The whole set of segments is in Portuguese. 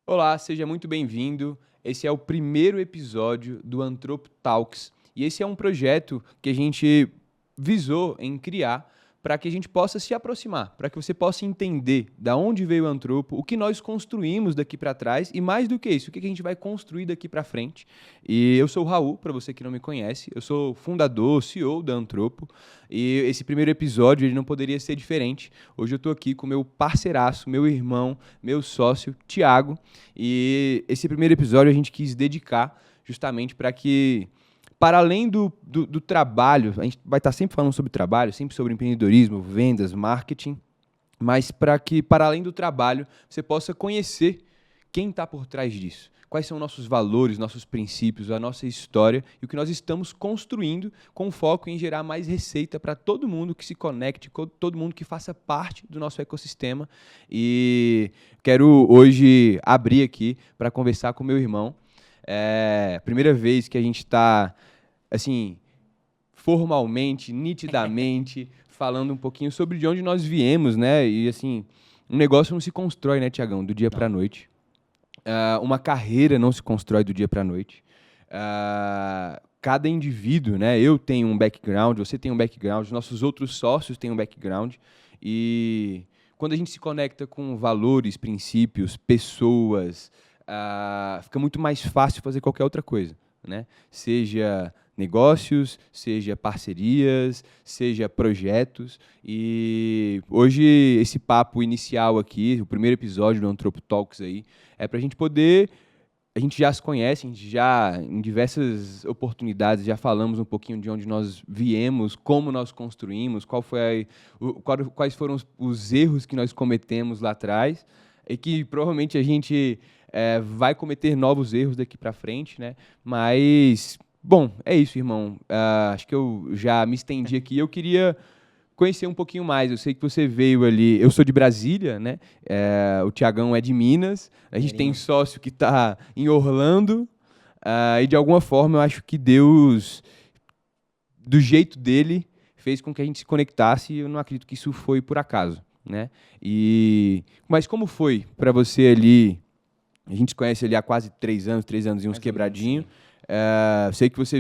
Olá, seja muito bem-vindo. Esse é o primeiro episódio do Anthropo Talks e esse é um projeto que a gente visou em criar para que a gente possa se aproximar, para que você possa entender da onde veio o Anthropo, o que nós construímos daqui para trás e mais do que isso, o que a gente vai construir daqui para frente. E eu sou o Raul, para você que não me conhece, eu sou fundador, CEO da Anthropo e esse primeiro episódio ele não poderia ser diferente. Hoje eu estou aqui com meu parceiraço, meu irmão, meu sócio, Thiago. E esse primeiro episódio a gente quis dedicar justamente para que, para além do trabalho, a gente vai estar sempre falando sobre trabalho, sempre sobre empreendedorismo, vendas, marketing, mas para que, para além do trabalho, você possa conhecer quem está por trás disso. Quais são nossos valores, nossos princípios, a nossa história e o que nós estamos construindo com foco em gerar mais receita para todo mundo que se conecte, todo mundo que faça parte do nosso ecossistema. E quero hoje abrir aqui para conversar com meu irmão. É a primeira vez que a gente está, assim, formalmente, nitidamente, falando um pouquinho sobre de onde nós viemos, né? E, assim, um negócio não se constrói, né, Tiagão, do dia para a Não. noite. Uma carreira não se constrói do dia para a noite. Cada indivíduo, né? Eu tenho um background, você tem um background, nossos outros sócios têm um background. E quando a gente se conecta com valores, princípios, pessoas, fica muito mais fácil fazer qualquer outra coisa, né? Seja negócios, seja parcerias, seja projetos. E hoje esse papo inicial aqui, o primeiro episódio do Anthropo Talks aí, é para a gente poder. A gente já se conhece, a gente já, em diversas oportunidades, já falamos um pouquinho de onde nós viemos, como nós construímos, quais foram os erros que nós cometemos lá atrás, e que provavelmente a gente vai cometer novos erros daqui para frente, né? Mas, bom, é isso, irmão. Acho que eu já me estendi aqui. Eu queria conhecer um pouquinho mais. Eu sei que você veio ali. Eu sou de Brasília, né? O Tiagão é de Minas. A gente tem Mineirinho. sócio que está em Orlando. E de alguma forma eu acho que Deus, do jeito dele, fez com que a gente se conectasse. E eu não acredito que isso foi por acaso, né? Mas como foi para você ali? A gente se conhece ali há quase 3 anos e uns Mais ou menos, quebradinho. sim. Sei que você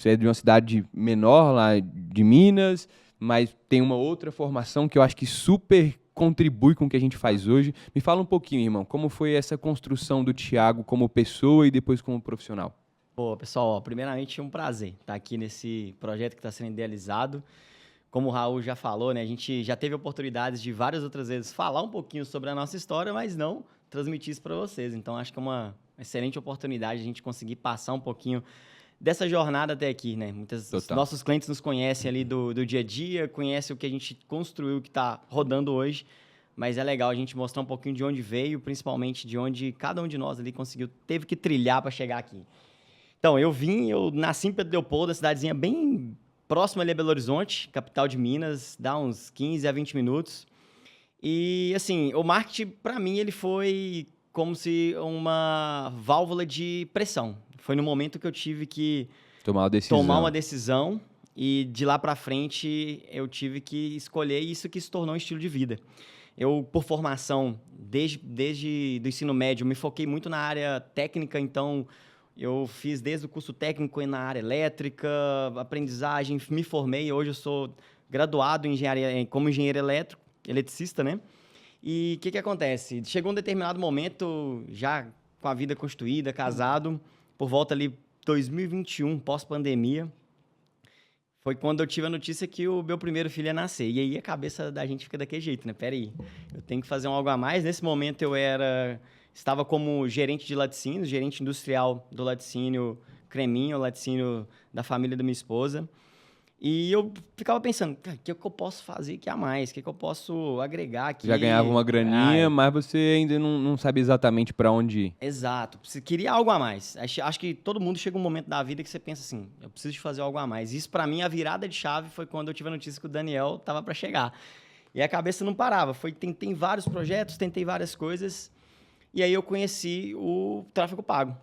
é de uma cidade menor lá de Minas, mas tem uma outra formação que eu acho que super contribui com o que a gente faz hoje. Me fala um pouquinho, irmão, como foi essa construção do Thiago como pessoa e depois como profissional? Pô, pessoal, ó, primeiramente é um prazer estar aqui nesse projeto que está sendo idealizado. Como o Raul já falou, né, a gente já teve oportunidades de várias outras vezes falar um pouquinho sobre a nossa história, mas não transmitir isso para vocês. Então, acho que é uma excelente oportunidade a gente conseguir passar um pouquinho dessa jornada até aqui, né? Os Total. nossos clientes nos conhecem ali do dia a dia, conhecem o que a gente construiu, que está rodando hoje, mas é legal a gente mostrar um pouquinho de onde veio, principalmente de onde cada um de nós ali teve que trilhar para chegar aqui. Então, eu nasci em Pedro Leopoldo, a cidadezinha bem próxima ali a Belo Horizonte, capital de Minas, dá uns 15 a 20 minutos. E, assim, o marketing, para mim, ele foi como se uma válvula de pressão. Foi no momento que eu tive que Tomar uma tomar uma decisão. decisão e de lá para frente eu tive que escolher isso que se tornou um estilo de vida. Eu, por formação, desde do ensino médio, me foquei muito na área técnica, então eu fiz desde o curso técnico na área elétrica, aprendizagem, me formei. Hoje eu sou graduado em engenharia, como engenheiro elétrico, eletricista, né? E o que acontece? Chegou um determinado momento, já com a vida constituída, casado, por volta ali 2021, pós-pandemia, foi quando eu tive a notícia que o meu primeiro filho ia nascer. E aí a cabeça da gente fica daquele jeito, né? Pera aí, eu tenho que fazer algo a mais. Nesse momento estava como gerente de laticínios, gerente industrial do laticínio Creminho, laticínio da família da minha esposa. E eu ficava pensando, cara, o que eu posso fazer aqui a mais? O que eu posso agregar Já ganhava aqui? uma graninha, mas você ainda não sabe exatamente para onde ir. Exato. Você queria algo a mais. Acho que todo mundo chega um momento da vida que você pensa assim, eu preciso de fazer algo a mais. Isso, pra mim, a virada de chave foi quando eu tive a notícia que o Daniel tava para chegar. E a cabeça não parava. Tentei vários projetos, tentei várias coisas. E aí eu conheci o tráfego pago.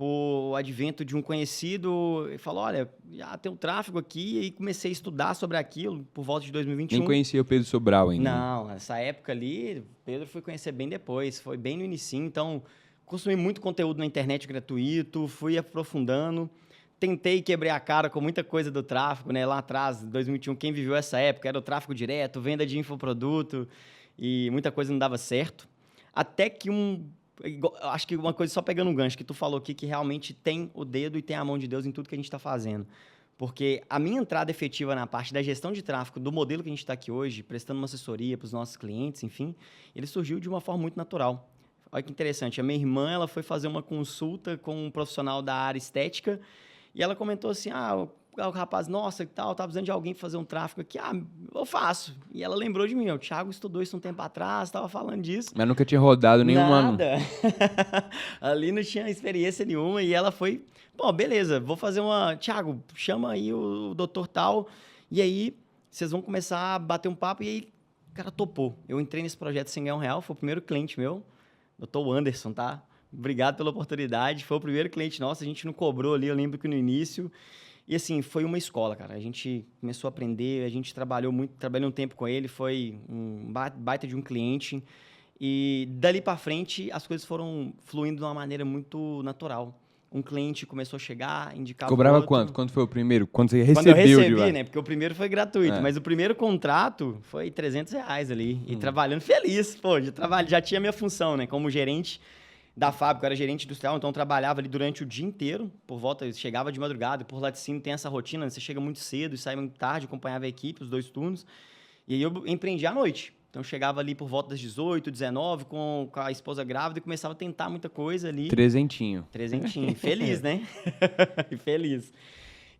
por advento de um conhecido, ele falou, olha, já tem um tráfego aqui, e aí comecei a estudar sobre aquilo por volta de 2021. Nem conhecia o Pedro Sobral ainda. Não, essa época ali, Pedro fui conhecer bem depois, foi bem no inicinho, então consumi muito conteúdo na internet gratuito, fui aprofundando, tentei quebrar a cara com muita coisa do tráfego, né? Lá atrás, 2021, quem viveu essa época era o tráfego direto, venda de infoproduto, e muita coisa não dava certo. Até que acho que uma coisa, só pegando um gancho, que tu falou aqui, que realmente tem o dedo e tem a mão de Deus em tudo que a gente está fazendo. Porque a minha entrada efetiva na parte da gestão de tráfego, do modelo que a gente está aqui hoje, prestando uma assessoria para os nossos clientes, enfim, ele surgiu de uma forma muito natural. Olha que interessante, a minha irmã ela foi fazer uma consulta com um profissional da área estética e ela comentou assim, o rapaz, nossa, que tal, tá precisando de alguém fazer um tráfego aqui. Eu faço. E ela lembrou de mim, o Thiago estudou isso um tempo atrás, estava falando disso. Mas nunca tinha rodado nenhuma... Nada. Ali não tinha experiência nenhuma e ela foi, bom, beleza, vou fazer uma... Thiago, chama aí o doutor tal e aí vocês vão começar a bater um papo e aí o cara topou. Eu entrei nesse projeto sem ganhar R$1, foi o primeiro cliente meu, doutor Anderson, tá? Obrigado pela oportunidade, foi o primeiro cliente nosso, a gente não cobrou ali, eu lembro que no início... E assim, foi uma escola, cara. A gente começou a aprender, a gente trabalhou um tempo com ele, foi um baita de um cliente. E dali para frente, as coisas foram fluindo de uma maneira muito natural. Um cliente começou a chegar, indicava Cobrava outro. quanto? Quando foi o primeiro? Quando você recebeu? Quando eu recebi, de lá? né? Porque o primeiro foi gratuito, mas o primeiro contrato foi R$300 ali. E trabalhando feliz, pô, já tinha minha função, né? Como gerente da fábrica, eu era gerente industrial, então eu trabalhava ali durante o dia inteiro, chegava de madrugada, e por laticínio tem essa rotina, né? Você chega muito cedo e sai muito tarde, acompanhava a equipe, os 2 turnos, e aí eu empreendia à noite. Então eu chegava ali por volta das 18, 19, com a esposa grávida e começava a tentar muita coisa ali. Trezentinho. Feliz, né? Feliz.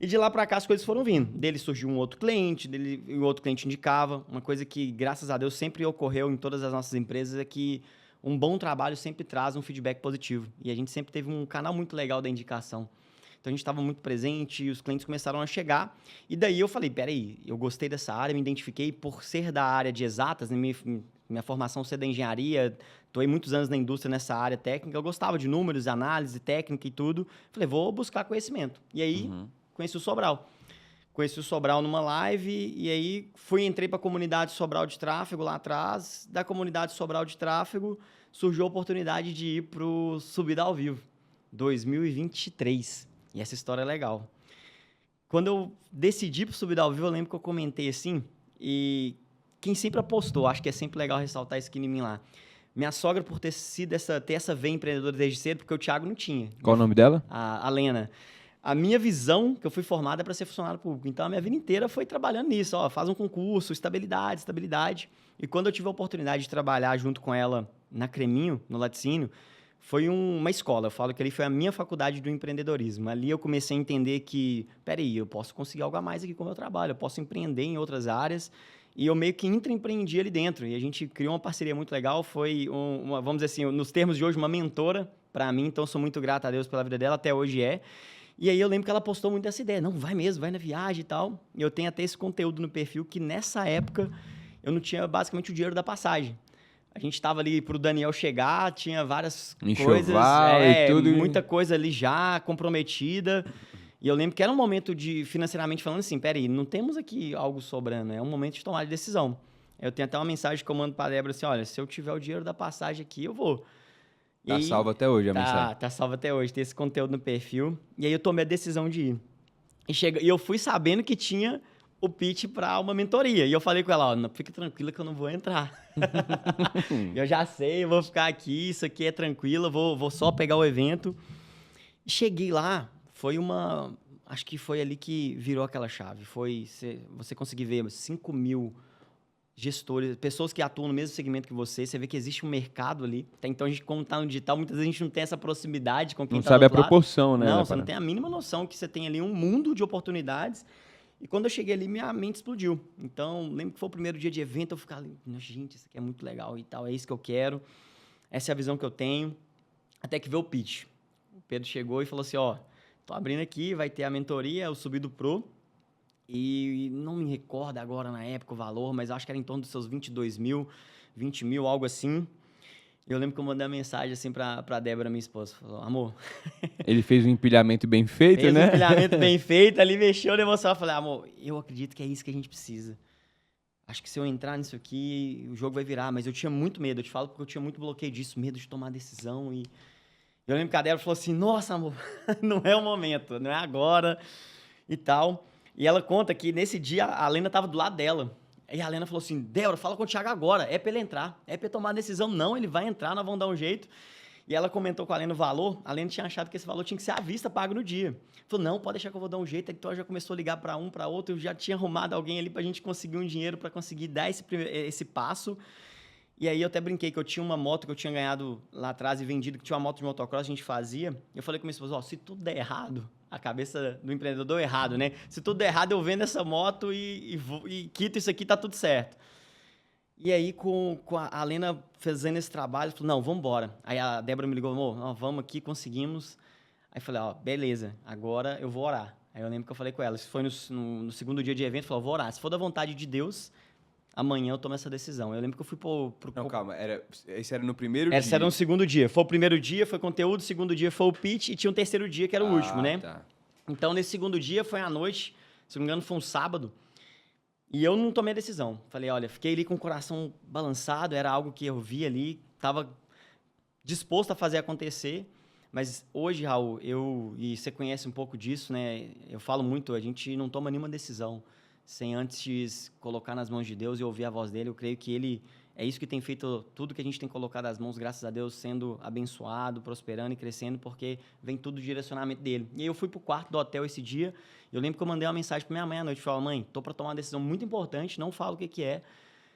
E de lá para cá as coisas foram vindo. Dele surgiu um outro cliente, e o outro cliente indicava. Uma coisa que, graças a Deus, sempre ocorreu em todas as nossas empresas é que um bom trabalho sempre traz um feedback positivo. E a gente sempre teve um canal muito legal da indicação. Então, a gente estava muito presente e os clientes começaram a chegar. E daí eu falei, peraí, eu gostei dessa área, me identifiquei por ser da área de exatas, né? Minha formação ser da engenharia, estou aí muitos anos na indústria nessa área técnica, eu gostava de números, análise técnica e tudo. Falei, vou buscar conhecimento. E aí, conheci o Sobral. Conheci o Sobral numa live e aí entrei para a comunidade Sobral de Tráfego lá atrás. Da comunidade Sobral de Tráfego surgiu a oportunidade de ir para o Subida ao Vivo, 2023. E essa história é legal. Quando eu decidi para o Subida ao Vivo, eu lembro que eu comentei assim, e quem sempre apostou, acho que é sempre legal ressaltar isso aqui em mim lá. Minha sogra, por ter essa veia empreendedora desde cedo, porque o Thiago não tinha. Qual o nome dela? A Lena. A minha visão, que eu fui formada para ser funcionário público. Então, a minha vida inteira foi trabalhando nisso. Faz um concurso, estabilidade. E quando eu tive a oportunidade de trabalhar junto com ela na Creminho, no laticínio, foi uma escola. Eu falo que ali foi a minha faculdade do empreendedorismo. Ali eu comecei a entender que, peraí, eu posso conseguir algo a mais aqui com o meu trabalho. Eu posso empreender em outras áreas. E eu meio que intraempreendi ali dentro. E a gente criou uma parceria muito legal. Foi, vamos dizer assim, nos termos de hoje, uma mentora para mim. Então, sou muito grato a Deus pela vida dela. Até hoje é. E aí eu lembro que ela postou muito essa ideia. Não, vai mesmo, vai na viagem e tal. E eu tenho até esse conteúdo no perfil que nessa época eu não tinha basicamente o dinheiro da passagem. A gente estava ali pro Daniel chegar, tinha várias coisas. E tudo. Muita coisa ali já comprometida. E eu lembro que era um momento de, financeiramente falando assim, peraí, não temos aqui algo sobrando, é um momento de tomar de decisão. Eu tenho até uma mensagem que eu mando para a Débora assim, olha, se eu tiver o dinheiro da passagem aqui, eu vou. Tá salvo até hoje a mensagem. Tá salvo até hoje, tem esse conteúdo no perfil. E aí eu tomei a decisão de ir. E eu fui sabendo que tinha o pitch para uma mentoria. E eu falei com ela, ó, fica tranquila que eu não vou entrar. Eu já sei, eu vou ficar aqui, isso aqui é tranquilo, vou só pegar o evento. E cheguei lá, acho que foi ali que virou aquela chave. Foi você conseguir ver 5 mil gestores, pessoas que atuam no mesmo segmento que você vê que existe um mercado ali. Então, a gente, como está no digital, muitas vezes a gente não tem essa proximidade com quem está do outro lado. Não sabe a proporção, né? Não, você não tem a mínima noção que você tem ali um mundo de oportunidades. E quando eu cheguei ali, minha mente explodiu. Então, lembro que foi o primeiro dia de evento, eu ficava ali, gente, isso aqui é muito legal e tal, é isso que eu quero, essa é a visão que eu tenho. Até que veio o pitch. O Pedro chegou e falou assim, ó, tô abrindo aqui, vai ter a mentoria, o Subido Pro, e não me recordo agora na época o valor, mas acho que era em torno dos seus 22 mil, 20 mil, algo assim. Eu lembro que eu mandei uma mensagem assim pra Débora, minha esposa. Falou, amor, Ele fez um empilhamento bem feito, fez um né? empilhamento bem feito, ali mexeu na emoção. Eu falei, amor, eu acredito que é isso que a gente precisa. Acho que se eu entrar nisso aqui, o jogo vai virar. Mas eu tinha muito medo, eu te falo porque eu tinha muito bloqueio disso, medo de tomar decisão. E eu lembro que a Débora falou assim, nossa, amor, não é o momento, não é agora e tal. E ela conta que nesse dia a Lena tava do lado dela. E a Lena falou assim, Débora, fala com o Thiago agora, é pra ele entrar, é pra ele tomar a decisão. Não, ele vai entrar, nós vamos dar um jeito. E ela comentou com a Lena o valor, a Lena tinha achado que esse valor tinha que ser à vista, pago no dia. Falou, não, pode deixar que eu vou dar um jeito. Então ela já começou a ligar para um, para outro, eu já tinha arrumado alguém ali pra gente conseguir um dinheiro, para conseguir dar esse passo. E aí eu até brinquei que eu tinha uma moto que eu tinha ganhado lá atrás e vendido, que tinha uma moto de motocross, a gente fazia. Eu falei com minha esposa, se tudo der errado, a cabeça do empreendedor é errado, né? Se tudo der errado, eu vendo essa moto e quito isso aqui, tá tudo certo. E aí, com a Lena fazendo esse trabalho, falou, não, vamos embora. Aí a Débora me ligou, amor, vamos aqui, conseguimos. Aí eu falei, beleza, agora eu vou orar. Aí eu lembro que eu falei com ela, isso foi no segundo dia de evento, eu falei, vou orar. Se for da vontade de Deus, amanhã eu tomo essa decisão. Eu lembro que eu fui Não, calma, esse era no primeiro dia? Esse era no segundo dia. Foi o primeiro dia, foi conteúdo, o segundo dia foi o pitch e tinha um terceiro dia, que era o último, né? Tá. Então, nesse segundo dia, foi à noite, se não me engano, foi um sábado, e eu não tomei a decisão. Falei, olha, fiquei ali com o coração balançado, era algo que eu vi ali, estava disposto a fazer acontecer, mas hoje, Raul, e você conhece um pouco disso, né? Eu falo muito, a gente não toma nenhuma decisão sem antes colocar nas mãos de Deus e ouvir a voz dele. Eu creio que ele é isso que tem feito tudo que a gente tem colocado nas mãos, graças a Deus, sendo abençoado, prosperando e crescendo, porque vem tudo do direcionamento dele. E aí eu fui pro quarto do hotel esse dia, eu lembro que eu mandei uma mensagem pra minha mãe à noite, falei, mãe, tô para tomar uma decisão muito importante, não falo o que é,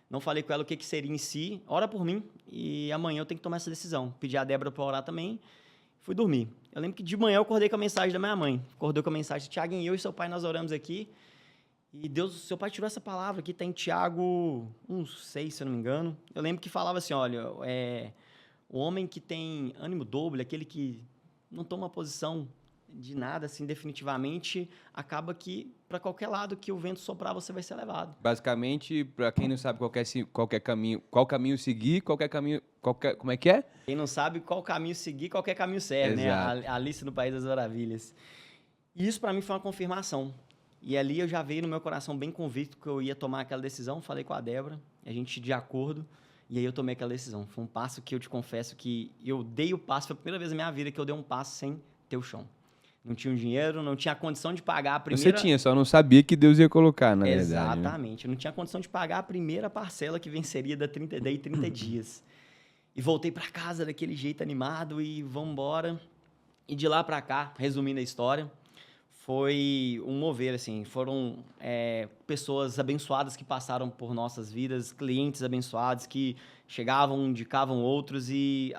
não falei com ela o que seria em si, ora por mim e amanhã eu tenho que tomar essa decisão. Pedi a Débora para orar também, fui dormir. Eu lembro que de manhã eu acordei com a mensagem da minha mãe, acordou com a mensagem, Thiaguinho, eu e seu pai, nós oramos aqui, e Deus, seu pai tirou essa palavra aqui, está em Tiago 1,6, se eu não me engano. Eu lembro que falava assim, olha, o homem que tem ânimo dobro, aquele que não toma posição de nada, assim, definitivamente, acaba que, para qualquer lado que o vento soprar, você vai ser levado. Basicamente, para quem não sabe qual caminho seguir, como é que é? Quem não sabe qual caminho seguir, qualquer caminho serve, né? A Alice no País das Maravilhas. E isso, para mim, foi uma confirmação. E ali eu já veio no meu coração bem convicto que eu ia tomar aquela decisão, falei com a Débora, a gente de acordo, e aí eu tomei aquela decisão. Foi um passo que eu te confesso que eu dei o passo, foi a primeira vez na minha vida que eu dei um passo sem ter o chão. Não tinha um dinheiro, não tinha a condição de pagar a primeira... Você tinha, só não sabia que Deus ia colocar, na verdade. Exatamente, eu não tinha condição de pagar a primeira parcela que venceria daí 30 dias. E voltei para casa daquele jeito animado e vamos embora. E de lá para cá, resumindo a história... Foi um mover, assim, foram pessoas abençoadas que passaram por nossas vidas, clientes abençoados que chegavam, indicavam outros e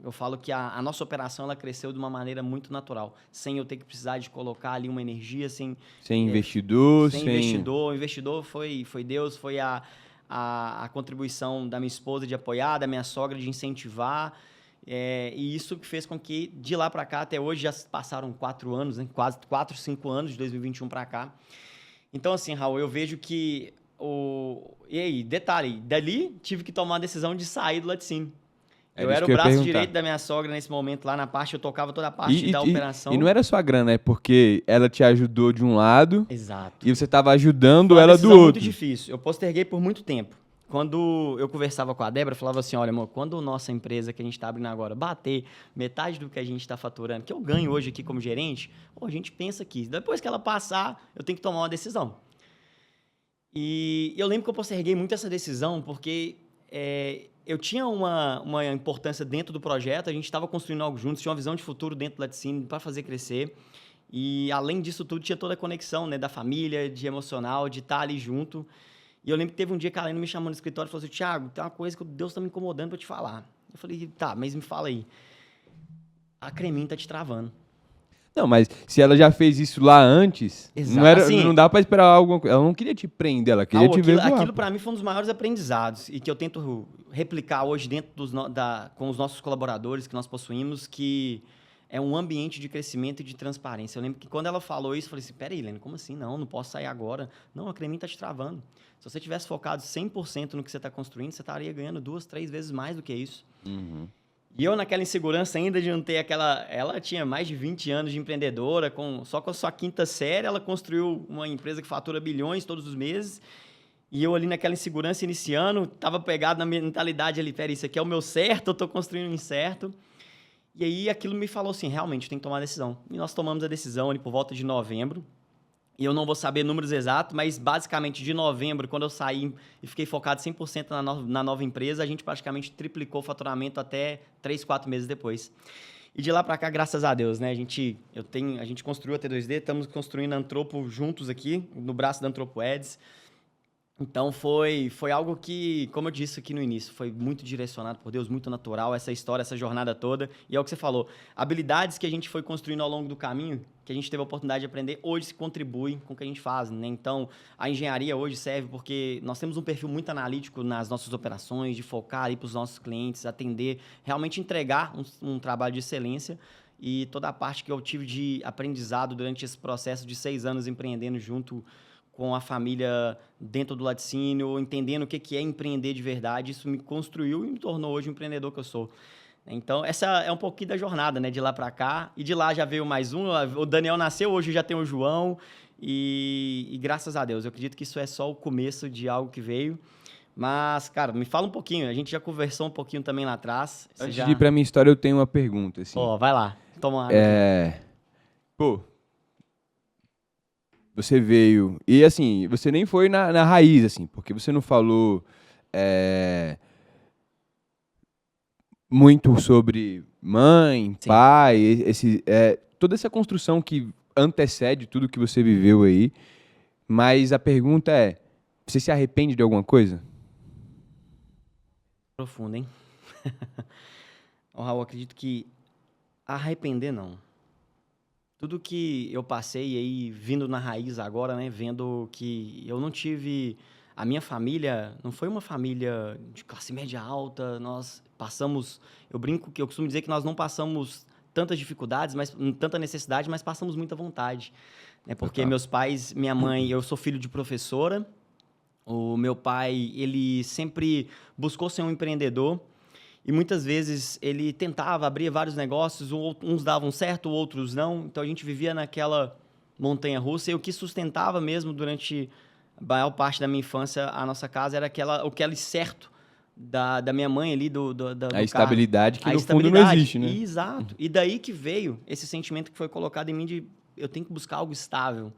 eu falo que a nossa operação ela cresceu de uma maneira muito natural, sem eu ter que precisar de colocar ali uma energia, sem investidor. Sem investidor. O investidor foi Deus, foi a contribuição da minha esposa de apoiar, da minha sogra de incentivar. E isso que fez com que, de lá para cá, até hoje, já passaram 4 anos, né? Quase 4, 5 anos, de 2021 para cá. Então, assim, Raul, eu vejo que... E aí, detalhe, dali tive que tomar a decisão de sair do laticínio. Eu era o braço direito da minha sogra nesse momento, lá na parte, eu tocava toda a parte da operação. E não era sua grana, é porque ela te ajudou de um lado. Exato. E você estava ajudando ela do outro. Foi muito difícil. Eu posterguei por muito tempo. Quando eu conversava com a Débora, eu falava assim, olha, amor, quando a nossa empresa que a gente está abrindo agora bater metade do que a gente está faturando, que eu ganho hoje aqui como gerente, a gente pensa aqui. Depois que ela passar, eu tenho que tomar uma decisão. E eu lembro que eu posterguei muito essa decisão, porque eu tinha uma importância dentro do projeto, a gente estava construindo algo juntos, tinha uma visão de futuro dentro do laticínio para fazer crescer. E, além disso tudo, tinha toda a conexão, né, da família, de emocional, de estar ali junto. E eu lembro que teve um dia que a Alena me chamou no escritório e falou assim, Thiago, tem uma coisa que Deus está me incomodando para te falar. Eu falei, tá, mas me fala aí. A Cremin tá te travando. Não, mas se ela já fez isso lá antes, não dá para esperar algo. Ela não queria te prender, ela queria te ver voar. Aquilo para mim foi um dos maiores aprendizados e que eu tento replicar hoje dentro com os nossos colaboradores que nós possuímos, que é um ambiente de crescimento e de transparência. Eu lembro que quando ela falou isso, eu falei assim, peraí, Helena, como assim? Não posso sair agora. Não, a Cremin está te travando. Se você tivesse focado 100% no que você está construindo, você estaria ganhando 2, 3 vezes mais do que isso. Uhum. E eu naquela insegurança ainda de não ter aquela... Ela tinha mais de 20 anos de empreendedora, só com a sua quinta série, ela construiu uma empresa que fatura bilhões todos os meses. E eu ali naquela insegurança iniciando, estava pegado na mentalidade ali, peraí, isso aqui é o meu certo, eu estou construindo o incerto. E aí aquilo me falou assim, realmente, tem que tomar a decisão. E nós tomamos a decisão ali por volta de novembro. E eu não vou saber números exatos, mas basicamente de novembro, quando eu saí e fiquei focado 100% na nova empresa, a gente praticamente triplicou o faturamento até 3, 4 meses depois. E de lá para cá, graças a Deus, né? A gente construiu a T2D, estamos construindo a Antropo juntos aqui, no braço da Antropo Ads. Então, foi algo que, como eu disse aqui no início, foi muito direcionado por Deus, muito natural, essa história, essa jornada toda. E é o que você falou, habilidades que a gente foi construindo ao longo do caminho, que a gente teve a oportunidade de aprender, hoje se contribuem com o que a gente faz, né? Então, a engenharia hoje serve porque nós temos um perfil muito analítico nas nossas operações, de focar aí para os nossos clientes, atender, realmente entregar um trabalho de excelência. E toda a parte que eu tive de aprendizado durante esse processo de 6 anos empreendendo junto com a família dentro do laticínio, entendendo o que é empreender de verdade, isso me construiu e me tornou hoje o empreendedor que eu sou. Então, essa é um pouquinho da jornada, né? De lá para cá. E de lá já veio mais um. O Daniel nasceu, hoje já tem o João. E graças a Deus, eu acredito que isso é só o começo de algo que veio. Mas, cara, me fala um pouquinho. A gente já conversou um pouquinho também lá atrás. Antes de ir pra minha história, eu tenho uma pergunta, assim. Vai lá. Toma uma água. Pô, você veio... E, assim, você nem foi na raiz, assim, porque você não falou muito sobre mãe, Sim. pai, toda essa construção que antecede tudo que você viveu aí. Mas a pergunta é, você se arrepende de alguma coisa? Profundo, hein? Raul, eu acredito que arrepender, não. Tudo que eu passei aí, vindo na raiz agora, né? Vendo que eu não tive... A minha família não foi uma família de classe média alta. Nós passamos... Eu brinco que eu costumo dizer que nós não passamos tantas dificuldades, tanta necessidade, mas passamos muita vontade. Né? Porque meus pais, minha mãe... Eu sou filho de professora. O meu pai, ele sempre buscou ser um empreendedor. E muitas vezes ele tentava abrir vários negócios, uns davam certo, outros não. Então a gente vivia naquela montanha-russa. E o que sustentava mesmo durante a maior parte da minha infância a nossa casa era aquele certo da minha mãe ali, do A estabilidade carro. que no fundo não existe, né? Exato. E daí que veio esse sentimento que foi colocado em mim de eu tenho que buscar algo estável.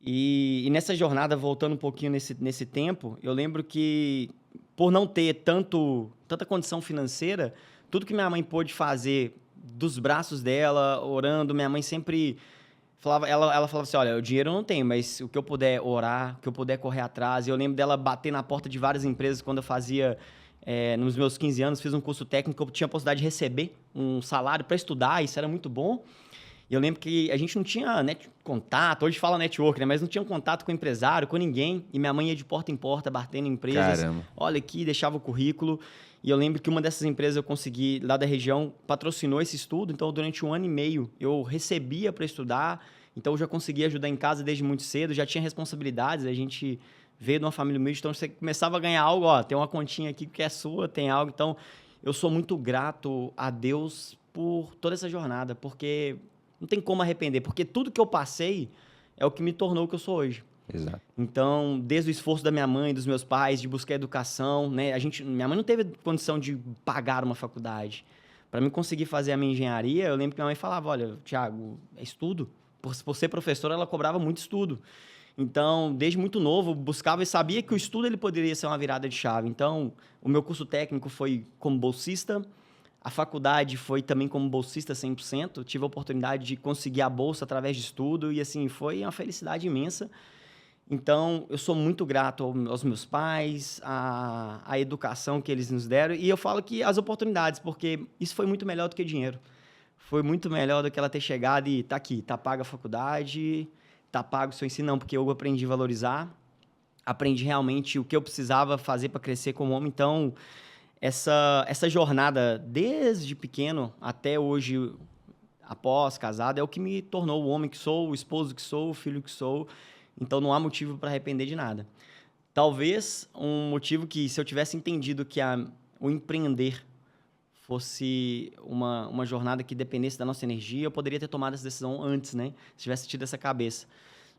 E nessa jornada, voltando um pouquinho nesse tempo, eu lembro que por não ter tanta condição financeira, tudo que minha mãe pôde fazer dos braços dela, orando, minha mãe sempre falava, ela falava assim, olha, o dinheiro eu não tenho, mas o que eu puder orar, o que eu puder correr atrás. E eu lembro dela bater na porta de várias empresas quando eu fazia, nos meus 15 anos, fiz um curso técnico, eu tinha a possibilidade de receber um salário para estudar, isso era muito bom. E eu lembro que a gente não tinha contato, hoje fala network, né? Mas não tinha contato com empresário, com ninguém. E minha mãe ia de porta em porta, batendo em empresas. Caramba. Olha aqui, deixava o currículo. E eu lembro que uma dessas empresas eu consegui, lá da região, patrocinou esse estudo. Então, durante 1 ano e meio, eu recebia para estudar. Então, eu já conseguia ajudar em casa desde muito cedo. Já tinha responsabilidades. A gente veio de uma família humilde. Então, você começava a ganhar algo. Ó, tem uma continha aqui que é sua, tem algo. Então, eu sou muito grato a Deus por toda essa jornada. Porque... não tem como arrepender, porque tudo que eu passei é o que me tornou o que eu sou hoje. Exato. Então, desde o esforço da minha mãe, dos meus pais, de buscar educação, né? Minha mãe não teve condição de pagar uma faculdade. Para mim conseguir fazer a minha engenharia, eu lembro que minha mãe falava, olha, Thiago, é estudo. Por ser professora, ela cobrava muito estudo. Então, desde muito novo, buscava e sabia que o estudo ele poderia ser uma virada de chave. Então, o meu curso técnico foi como bolsista. A faculdade foi também como bolsista 100%. Tive a oportunidade de conseguir a bolsa através de estudo e, assim, foi uma felicidade imensa. Então, eu sou muito grato aos meus pais, à educação que eles nos deram. E eu falo que as oportunidades, porque isso foi muito melhor do que dinheiro. Foi muito melhor do que ela ter chegado e tá aqui, tá paga a faculdade, tá pago o seu ensino. Não, porque eu aprendi a valorizar, aprendi realmente o que eu precisava fazer para crescer como homem. Então... Essa jornada, desde pequeno até hoje, após casado, é o que me tornou o homem que sou, o esposo que sou, o filho que sou. Então não há motivo para arrepender de nada. Talvez um motivo que, se eu tivesse entendido que o empreender fosse uma jornada que dependesse da nossa energia, eu poderia ter tomado essa decisão antes, né? Se tivesse tido essa cabeça.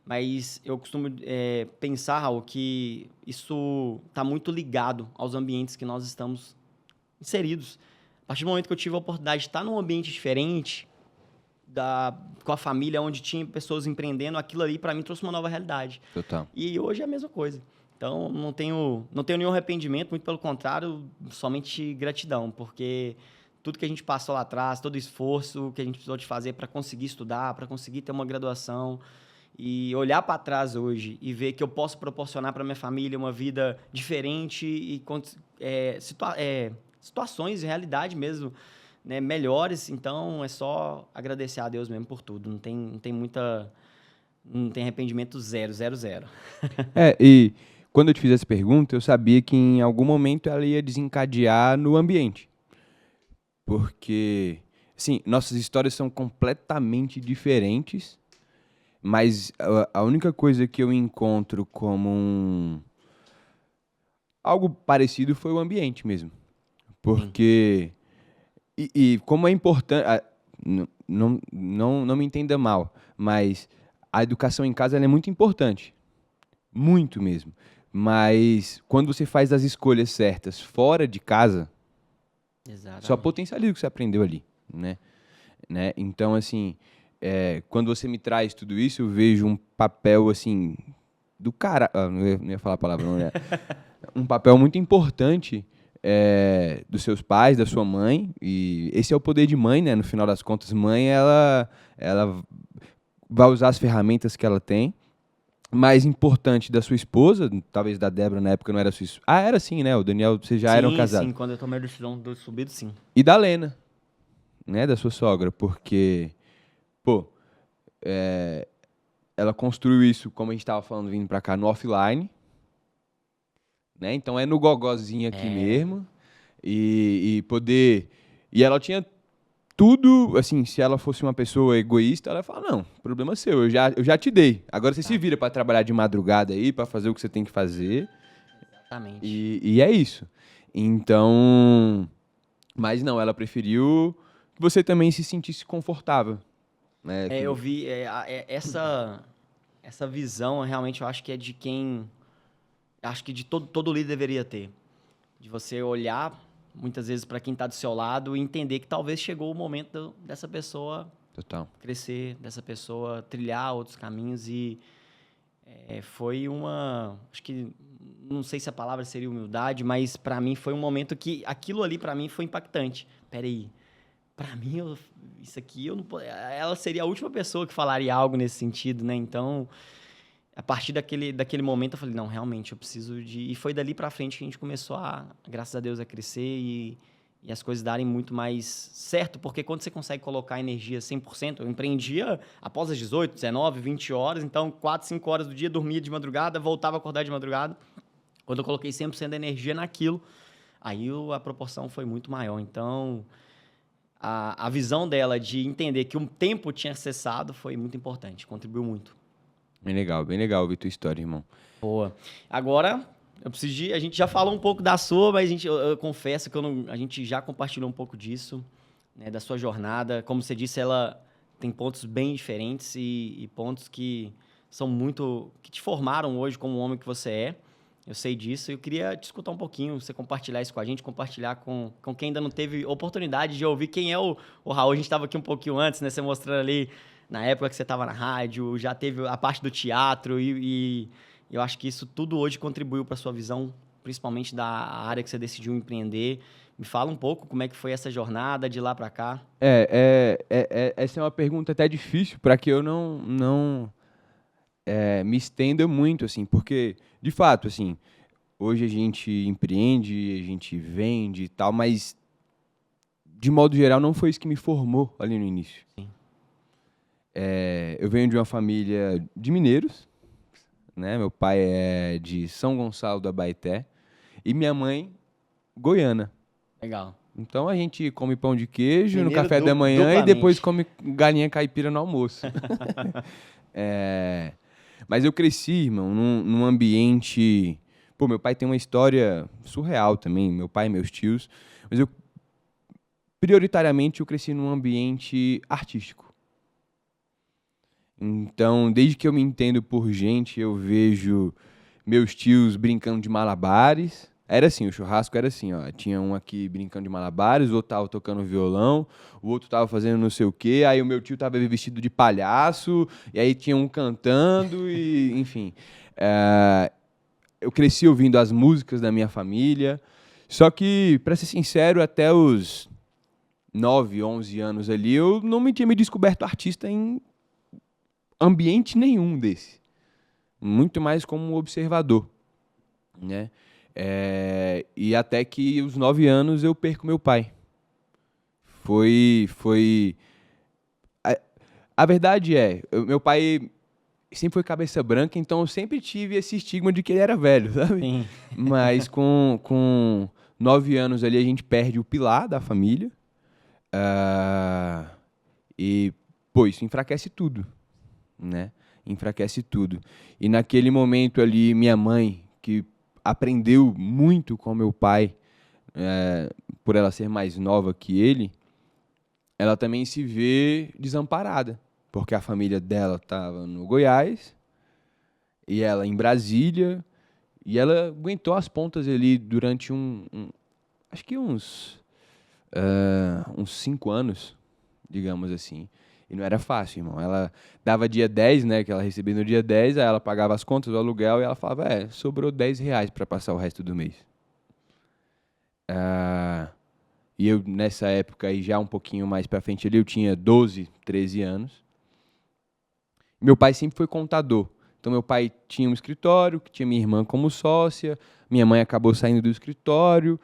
Mas eu costumo pensar, Raul, que isso está muito ligado aos ambientes que nós estamos inseridos. A partir do momento que eu tive a oportunidade de estar num ambiente diferente, com a família, onde tinha pessoas empreendendo, aquilo ali, para mim, trouxe uma nova realidade. Total. E hoje é a mesma coisa. Então, não tenho nenhum arrependimento, muito pelo contrário, somente gratidão, porque tudo que a gente passou lá atrás, todo o esforço que a gente precisou de fazer para conseguir estudar, para conseguir ter uma graduação, e olhar para trás hoje e ver que eu posso proporcionar para minha família uma vida diferente e situações, realidade mesmo, né, melhores. Então, é só agradecer a Deus mesmo por tudo. Não tem arrependimento zero. E quando eu te fiz essa pergunta, eu sabia que em algum momento ela ia desencadear no ambiente. Porque, assim, nossas histórias são completamente diferentes, mas a única coisa que eu encontro como algo parecido foi o ambiente mesmo. Porque... E como é importante... Não me entenda mal, mas a educação em casa ela é muito importante. Muito mesmo. Mas quando você faz as escolhas certas fora de casa, só potencializa o que você aprendeu ali, né? Então, assim, quando você me traz tudo isso, eu vejo um papel, assim, do cara... não ia falar a palavra, não, né? Um papel muito importante dos seus pais, da sua mãe, e esse é o poder de mãe, né? No final das contas, mãe, ela vai usar as ferramentas que ela tem. Mais importante da sua esposa, talvez da Débora na época não era sua esposa. Ah, era sim, né? O Daniel, vocês já eram casados. Sim, quando eu tomei a decisão do subido, sim. E da Lena, né? Da sua sogra, porque, pô, ela construiu isso, como a gente estava falando, vindo pra cá, no offline, né? Então é no gogozinho aqui mesmo. E poder... E ela tinha tudo, assim, se ela fosse uma pessoa egoísta, ela ia falar, não, problema seu, eu já te dei. Agora você se vira para trabalhar de madrugada aí, para fazer o que você tem que fazer. Exatamente. E é isso. Então, mas não, ela preferiu que você também se sentisse confortável. Né? Eu vi essa visão, realmente, eu acho que é de quem... Acho que de todo líder deveria ter. De você olhar muitas vezes para quem está do seu lado e entender que talvez chegou o momento dessa pessoa crescer, dessa pessoa trilhar outros caminhos. E foi acho que, não sei se a palavra seria humildade, mas para mim foi um momento que aquilo ali para mim foi impactante. Peraí, para mim isso aqui eu não ela seria a última pessoa que falaria algo nesse sentido, né? Então, a partir daquele momento eu falei, não, realmente eu preciso de... E foi dali pra frente que a gente começou graças a Deus, a crescer e as coisas darem muito mais certo, porque quando você consegue colocar energia 100%, eu empreendia após as 18, 19, 20 horas, então 4, 5 horas do dia, dormia de madrugada, voltava a acordar de madrugada. Quando eu coloquei 100% da energia naquilo, aí a proporção foi muito maior. Então, a visão dela de entender que o tempo tinha cessado foi muito importante, contribuiu muito. Bem legal ouvir tua história, irmão. Boa. Agora, eu preciso a gente já falou um pouco da sua, mas eu confesso que a gente já compartilhou um pouco disso, né, da sua jornada. Como você disse, ela tem pontos bem diferentes e pontos que são que te formaram hoje como o homem que você é. Eu sei disso. Eu queria te escutar um pouquinho, você compartilhar isso com a gente, compartilhar com quem ainda não teve oportunidade de ouvir quem é o Raul. A gente estava aqui um pouquinho antes, né? Você mostrando ali na época que você estava na rádio, já teve a parte do teatro e eu acho que isso tudo hoje contribuiu para a sua visão, principalmente da área que você decidiu empreender. Me fala um pouco como é que foi essa jornada de lá para cá. Essa é uma pergunta até difícil para que eu não me estenda muito, assim, porque, de fato, assim, hoje a gente empreende, a gente vende e tal, mas, de modo geral, não foi isso que me formou ali no início. Sim. Eu venho de uma família de mineiros, né? Meu pai é de São Gonçalo do Abaeté e minha mãe, goiana. Legal. Então a gente come pão de queijo no Mineiro café da manhã e duplamente. depois come galinha caipira no Mineiro café da manhã e depois duplamente. come galinha caipira no almoço. É, mas eu cresci, irmão, num ambiente. Pô, meu pai tem uma história surreal também, meu pai e meus tios. Mas prioritariamente, eu cresci num ambiente artístico. Então, desde que eu me entendo por gente, eu vejo meus tios brincando de malabares. Era assim, o churrasco era assim, ó. Tinha um aqui brincando de malabares, o outro tava tocando violão, o outro tava fazendo não sei o quê, aí o meu tio tava vestido de palhaço, e aí tinha um cantando, e enfim. Eu cresci ouvindo as músicas da minha família, só que, pra ser sincero, até os 9, 11 anos ali, eu não me tinha me descoberto artista em ambiente nenhum desse. Muito mais como um observador, né? E até que os 9 anos eu perco meu pai. Foi. A, a verdade é, meu pai sempre foi cabeça branca, então eu sempre tive esse estigma de que ele era velho, sabe? Sim. Mas com 9 anos ali a gente perde o pilar da família. Ah, e, pô, isso enfraquece tudo, né? Enfraquece tudo. E naquele momento ali, minha mãe, que aprendeu muito com meu pai, por ela ser mais nova que ele, ela também se vê desamparada, porque a família dela estava no Goiás e ela em Brasília, e ela aguentou as pontas ali durante acho que uns 5 anos, digamos assim. E não era fácil, irmão. Ela dava dia 10, né, que ela recebia no dia 10, aí ela pagava as contas do aluguel e ela falava, sobrou R$ 10 para passar o resto do mês. E eu, nessa época aí, já um pouquinho mais pra frente ali, eu tinha 12, 13 anos. Meu pai sempre foi contador. Então, meu pai tinha um escritório, que tinha minha irmã como sócia, minha mãe acabou saindo do escritório.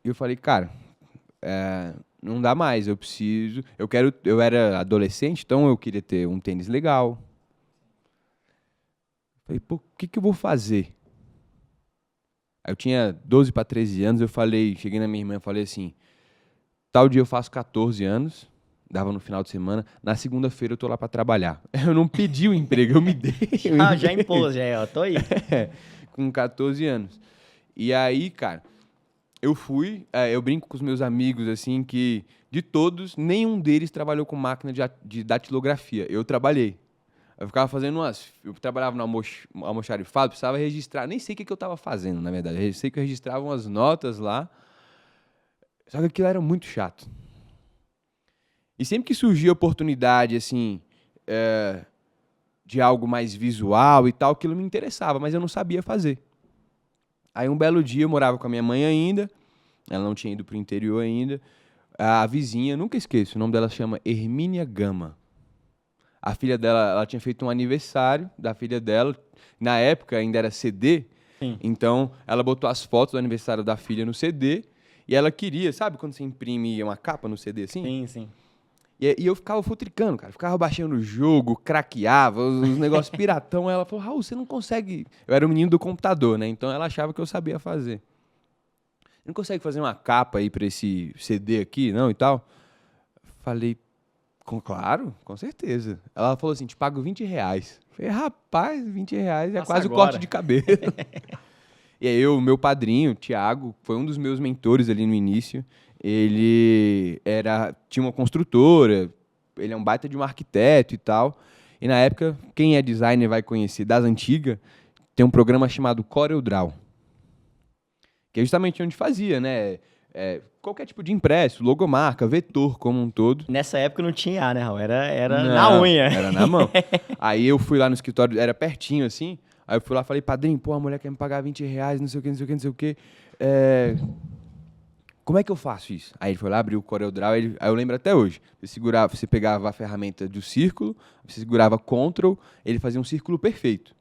E eu falei, cara, não dá mais, eu preciso. Eu era adolescente, então eu queria ter um tênis legal. Falei, pô, o que eu vou fazer? Aí eu tinha 12 para 13 anos, cheguei na minha irmã e falei assim, tal dia eu faço 14 anos, dava no final de semana, na segunda-feira eu tô lá para trabalhar. Eu não pedi o emprego, eu me dei. Já impôs, já, ó, tô aí. Com 14 anos. E aí, cara, eu brinco com os meus amigos, assim, que de todos, nenhum deles trabalhou com máquina de datilografia. Eu trabalhei. Eu ficava fazendo eu trabalhava no almoxarifado, precisava registrar, nem sei o que eu estava fazendo, na verdade. Eu sei que eu registrava umas notas lá, só que aquilo era muito chato. E sempre que surgia oportunidade, assim, de algo mais visual e tal, aquilo me interessava, mas eu não sabia fazer. Aí um belo dia eu morava com a minha mãe ainda, ela não tinha ido pro interior ainda, a vizinha, nunca esqueço, o nome dela chama Hermínia Gama. A filha dela, ela tinha feito um aniversário da filha dela, na época ainda era CD, Sim. então ela botou as fotos do aniversário da filha no CD, e ela queria, sabe quando você imprime uma capa no CD assim? Sim, sim. E eu ficava futricando, cara. Ficava baixando o jogo, craqueava, os negócios piratão. Ela falou, Raul, você não consegue... Eu era o menino do computador, né? Então ela achava que eu sabia fazer. Não consegue fazer uma capa aí pra esse CD aqui, não, e tal? Falei, claro, com certeza. Ela falou assim, te pago R$ 20. Falei, rapaz, R$ 20 é Passa quase o agora. corte de cabelo. E aí o meu padrinho, o Thiago, foi um dos meus mentores ali no início. Ele tinha uma construtora, ele é um baita de um arquiteto e tal. E na época, quem é designer vai conhecer das antigas, tem um programa chamado CorelDRAW, que é justamente onde fazia, né? Qualquer tipo de impresso, logomarca, vetor como um todo. Nessa época não tinha IA, né, Raul? Era na Não, unha. era na mão. Aí eu fui lá no escritório, era pertinho assim. Aí eu fui lá e falei, padrinho, pô, a mulher quer me pagar R$ 20, não sei o que, não sei o que, não sei o que. Como é que eu faço isso? Aí ele foi lá, abriu o CorelDRAW, aí eu lembro até hoje. Você pegava a ferramenta do círculo, você segurava Ctrl, ele fazia um círculo perfeito.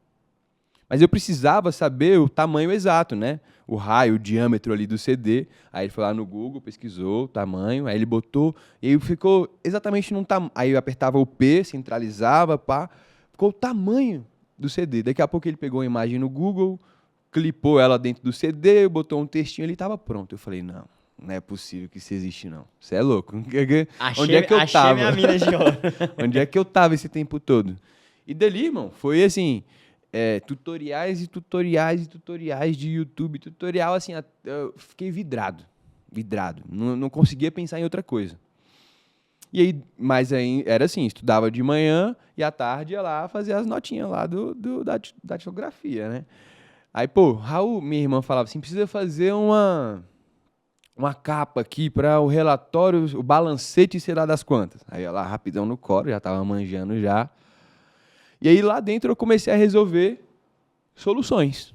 Mas eu precisava saber o tamanho exato, né? O raio, o diâmetro ali do CD. Aí ele foi lá no Google, pesquisou o tamanho, aí ele botou, e aí ficou exatamente num tamanho. Aí eu apertava o P, centralizava, pá, ficou o tamanho do CD. Daqui a pouco ele pegou a imagem no Google, clipou ela dentro do CD, botou um textinho ali e estava pronto. Eu falei, não, não é possível que isso existe, não. Você é louco. Achei, Onde é que eu achei tava? minha mina de ouro. Onde é que eu tava esse tempo todo? E dali, irmão, foi assim, tutoriais e tutoriais e tutoriais de YouTube, tutorial assim, eu fiquei vidrado. Não conseguia pensar em outra coisa. E aí, mas aí era assim, estudava de manhã e à tarde ia lá fazer as notinhas lá da datilografia, né? Aí, pô, Raul, minha irmã falava assim, precisa fazer uma capa aqui para o relatório, o balancete, sei lá das quantas. Aí ia lá rapidão no Corel, já tava manjando já. E aí lá dentro eu comecei a resolver soluções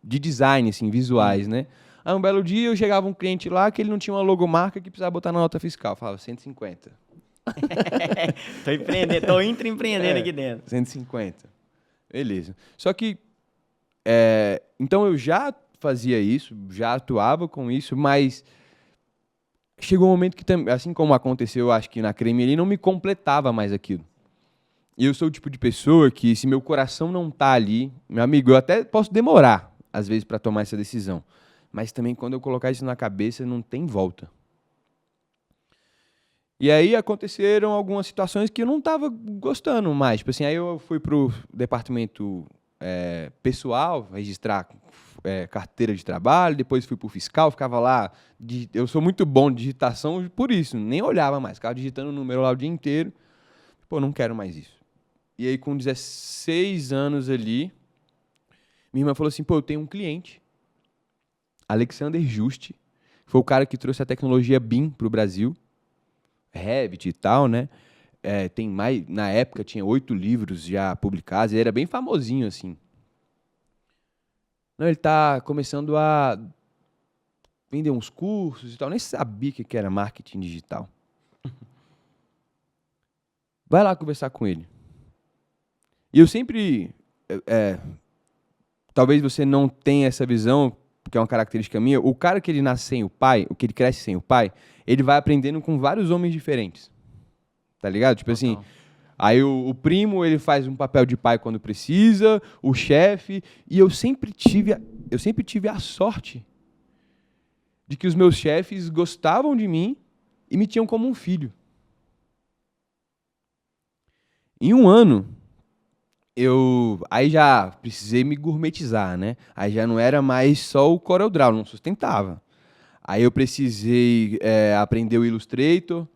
de design, assim, visuais, né? Aí um belo dia eu chegava um cliente lá que ele não tinha uma logomarca que precisava botar na nota fiscal. Eu falava, 150. Tô empreendendo, tô intraempreendendo aqui dentro. 150. Beleza. Só que, então eu já fazia isso, já atuava com isso, mas chegou um momento que, assim como aconteceu, acho que na Creme ali, não me completava mais aquilo. E eu sou o tipo de pessoa que, se meu coração não tá ali, meu amigo, eu até posso demorar, às vezes, para tomar essa decisão. Mas também, quando eu colocar isso na cabeça, não tem volta. E aí aconteceram algumas situações que eu não estava gostando mais. Tipo assim, aí eu fui pro departamento pessoal, registrar carteira de trabalho, depois fui pro fiscal, ficava lá. Eu sou muito bom de digitação por isso, nem olhava mais, ficava digitando o número lá o dia inteiro. Pô, não quero mais isso. E aí, com 16 anos ali, minha irmã falou assim, pô, eu tenho um cliente, Alexander Juste, foi o cara que trouxe a tecnologia BIM pro Brasil, Revit e tal, né? Tem mais, na época tinha 8 livros já publicados, ele era bem famosinho, assim. Não, ele tá começando a vender uns cursos e tal, nem sabia o que era marketing digital. Vai lá conversar com ele. E eu sempre, talvez você não tenha essa visão, porque é uma característica minha, o cara que ele nasce sem o pai, o que ele cresce sem o pai, ele vai aprendendo com vários homens diferentes. Tá ligado? Tipo assim, aí o primo, ele faz um papel de pai quando precisa, o chefe, e eu sempre tive a sorte de que os meus chefes gostavam de mim e me tinham como um filho. Em um ano, aí já precisei me gourmetizar, né? Aí já não era mais só o CorelDRAW, não sustentava. Aí eu precisei aprender o Illustrator,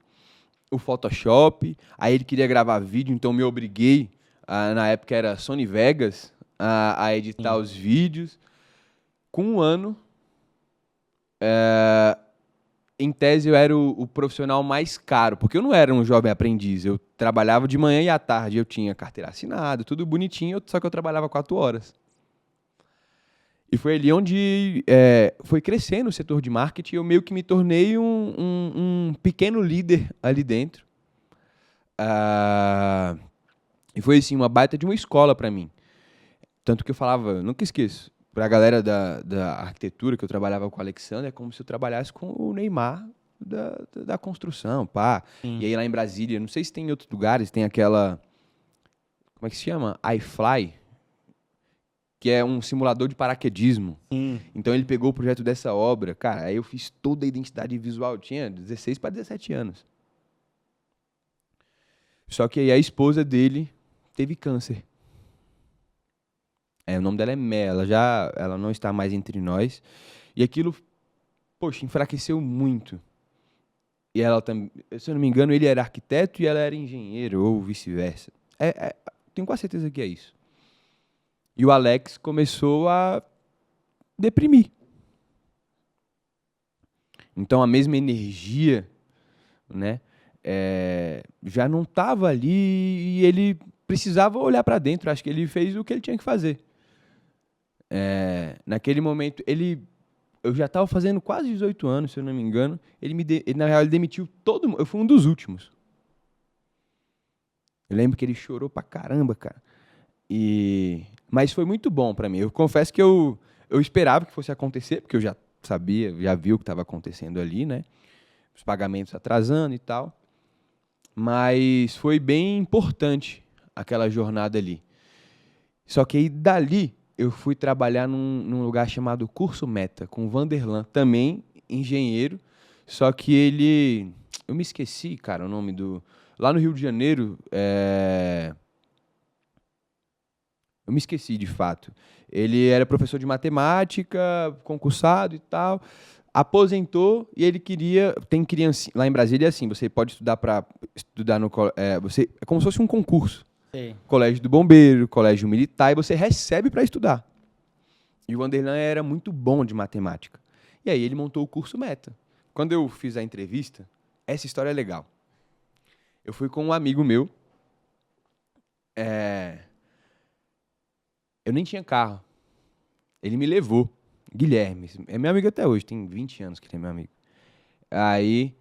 o Photoshop, aí ele queria gravar vídeo, então me obriguei, na época era Sony Vegas, a editar os vídeos. Com um ano, em tese eu era o profissional mais caro, porque eu não era um jovem aprendiz, eu trabalhava de manhã e à tarde, eu tinha carteira assinada, tudo bonitinho, só que eu trabalhava 4 horas. E foi ali onde foi crescendo o setor de marketing, eu meio que me tornei um pequeno líder ali dentro. E foi assim, uma baita de uma escola para mim. Tanto que eu falava, nunca esqueço, para a galera da arquitetura, que eu trabalhava com o Alexandre, é como se eu trabalhasse com o Neymar da construção, pá. E aí lá em Brasília, não sei se tem em outros lugares, tem aquela, como é que se chama? iFly, que é um simulador de paraquedismo. Então ele pegou o projeto dessa obra, cara, aí eu fiz toda a identidade visual, eu tinha 16 para 17 anos. Só que aí a esposa dele teve câncer. O nome dela é Mé, ela não está mais entre nós. E aquilo, poxa, enfraqueceu muito. E ela também, se eu não me engano, ele era arquiteto e ela era engenheiro, ou vice-versa. Tenho quase certeza que é isso. E o Alex começou a deprimir. Então a mesma energia, né, já não estava ali e ele precisava olhar para dentro. Acho que ele fez o que ele tinha que fazer. Naquele momento, eu já estava fazendo quase 18 anos, se eu não me engano. Na real, ele demitiu todo mundo. Eu fui um dos últimos. Eu lembro que ele chorou pra caramba, cara. Mas foi muito bom pra mim. Eu confesso que eu esperava que fosse acontecer, porque eu já sabia, já vi o que estava acontecendo ali, né? Os pagamentos atrasando e tal. Mas foi bem importante aquela jornada ali. Só que aí, dali, eu fui trabalhar num lugar chamado Curso Meta, com o Vanderlan, também engenheiro, só que ele... Eu me esqueci, cara, o nome do... Lá no Rio de Janeiro, eu me esqueci, de fato. Ele era professor de matemática, concursado e tal, aposentou e ele queria... Tem criança... Lá em Brasília é assim, você pode estudar no... é como se fosse um concurso. Sei. Colégio do Bombeiro, Colégio Militar, e você recebe para estudar. E o Vanderlan era muito bom de matemática. E aí ele montou o curso Meta. Quando eu fiz a entrevista, essa história é legal. Eu fui com um amigo meu. Eu nem tinha carro. Ele me levou. Guilherme. É meu amigo até hoje. Tem 20 anos que ele é meu amigo. Aí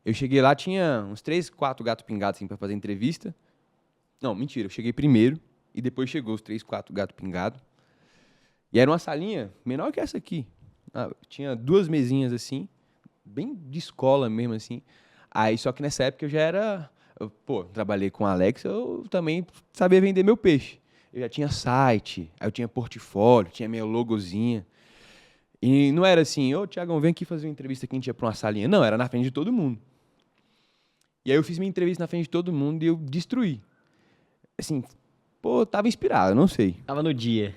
eu cheguei lá, tinha uns 3, 4 gatos pingados assim, para fazer entrevista. Não, mentira. Eu cheguei primeiro e depois chegou os 3, 4 gatos pingados. E era uma salinha menor que essa aqui. Tinha 2 mesinhas assim, bem de escola mesmo assim. Aí, só que nessa época eu já era... trabalhei com o Alex, eu também sabia vender meu peixe. Eu já tinha site, aí eu tinha portfólio, tinha minha logozinha. E não era assim, Thiagão, vem aqui fazer uma entrevista que a gente ia pra uma salinha. Não, era na frente de todo mundo. E aí eu fiz minha entrevista na frente de todo mundo e eu destruí. Assim, tava inspirado, não sei. Tava no dia.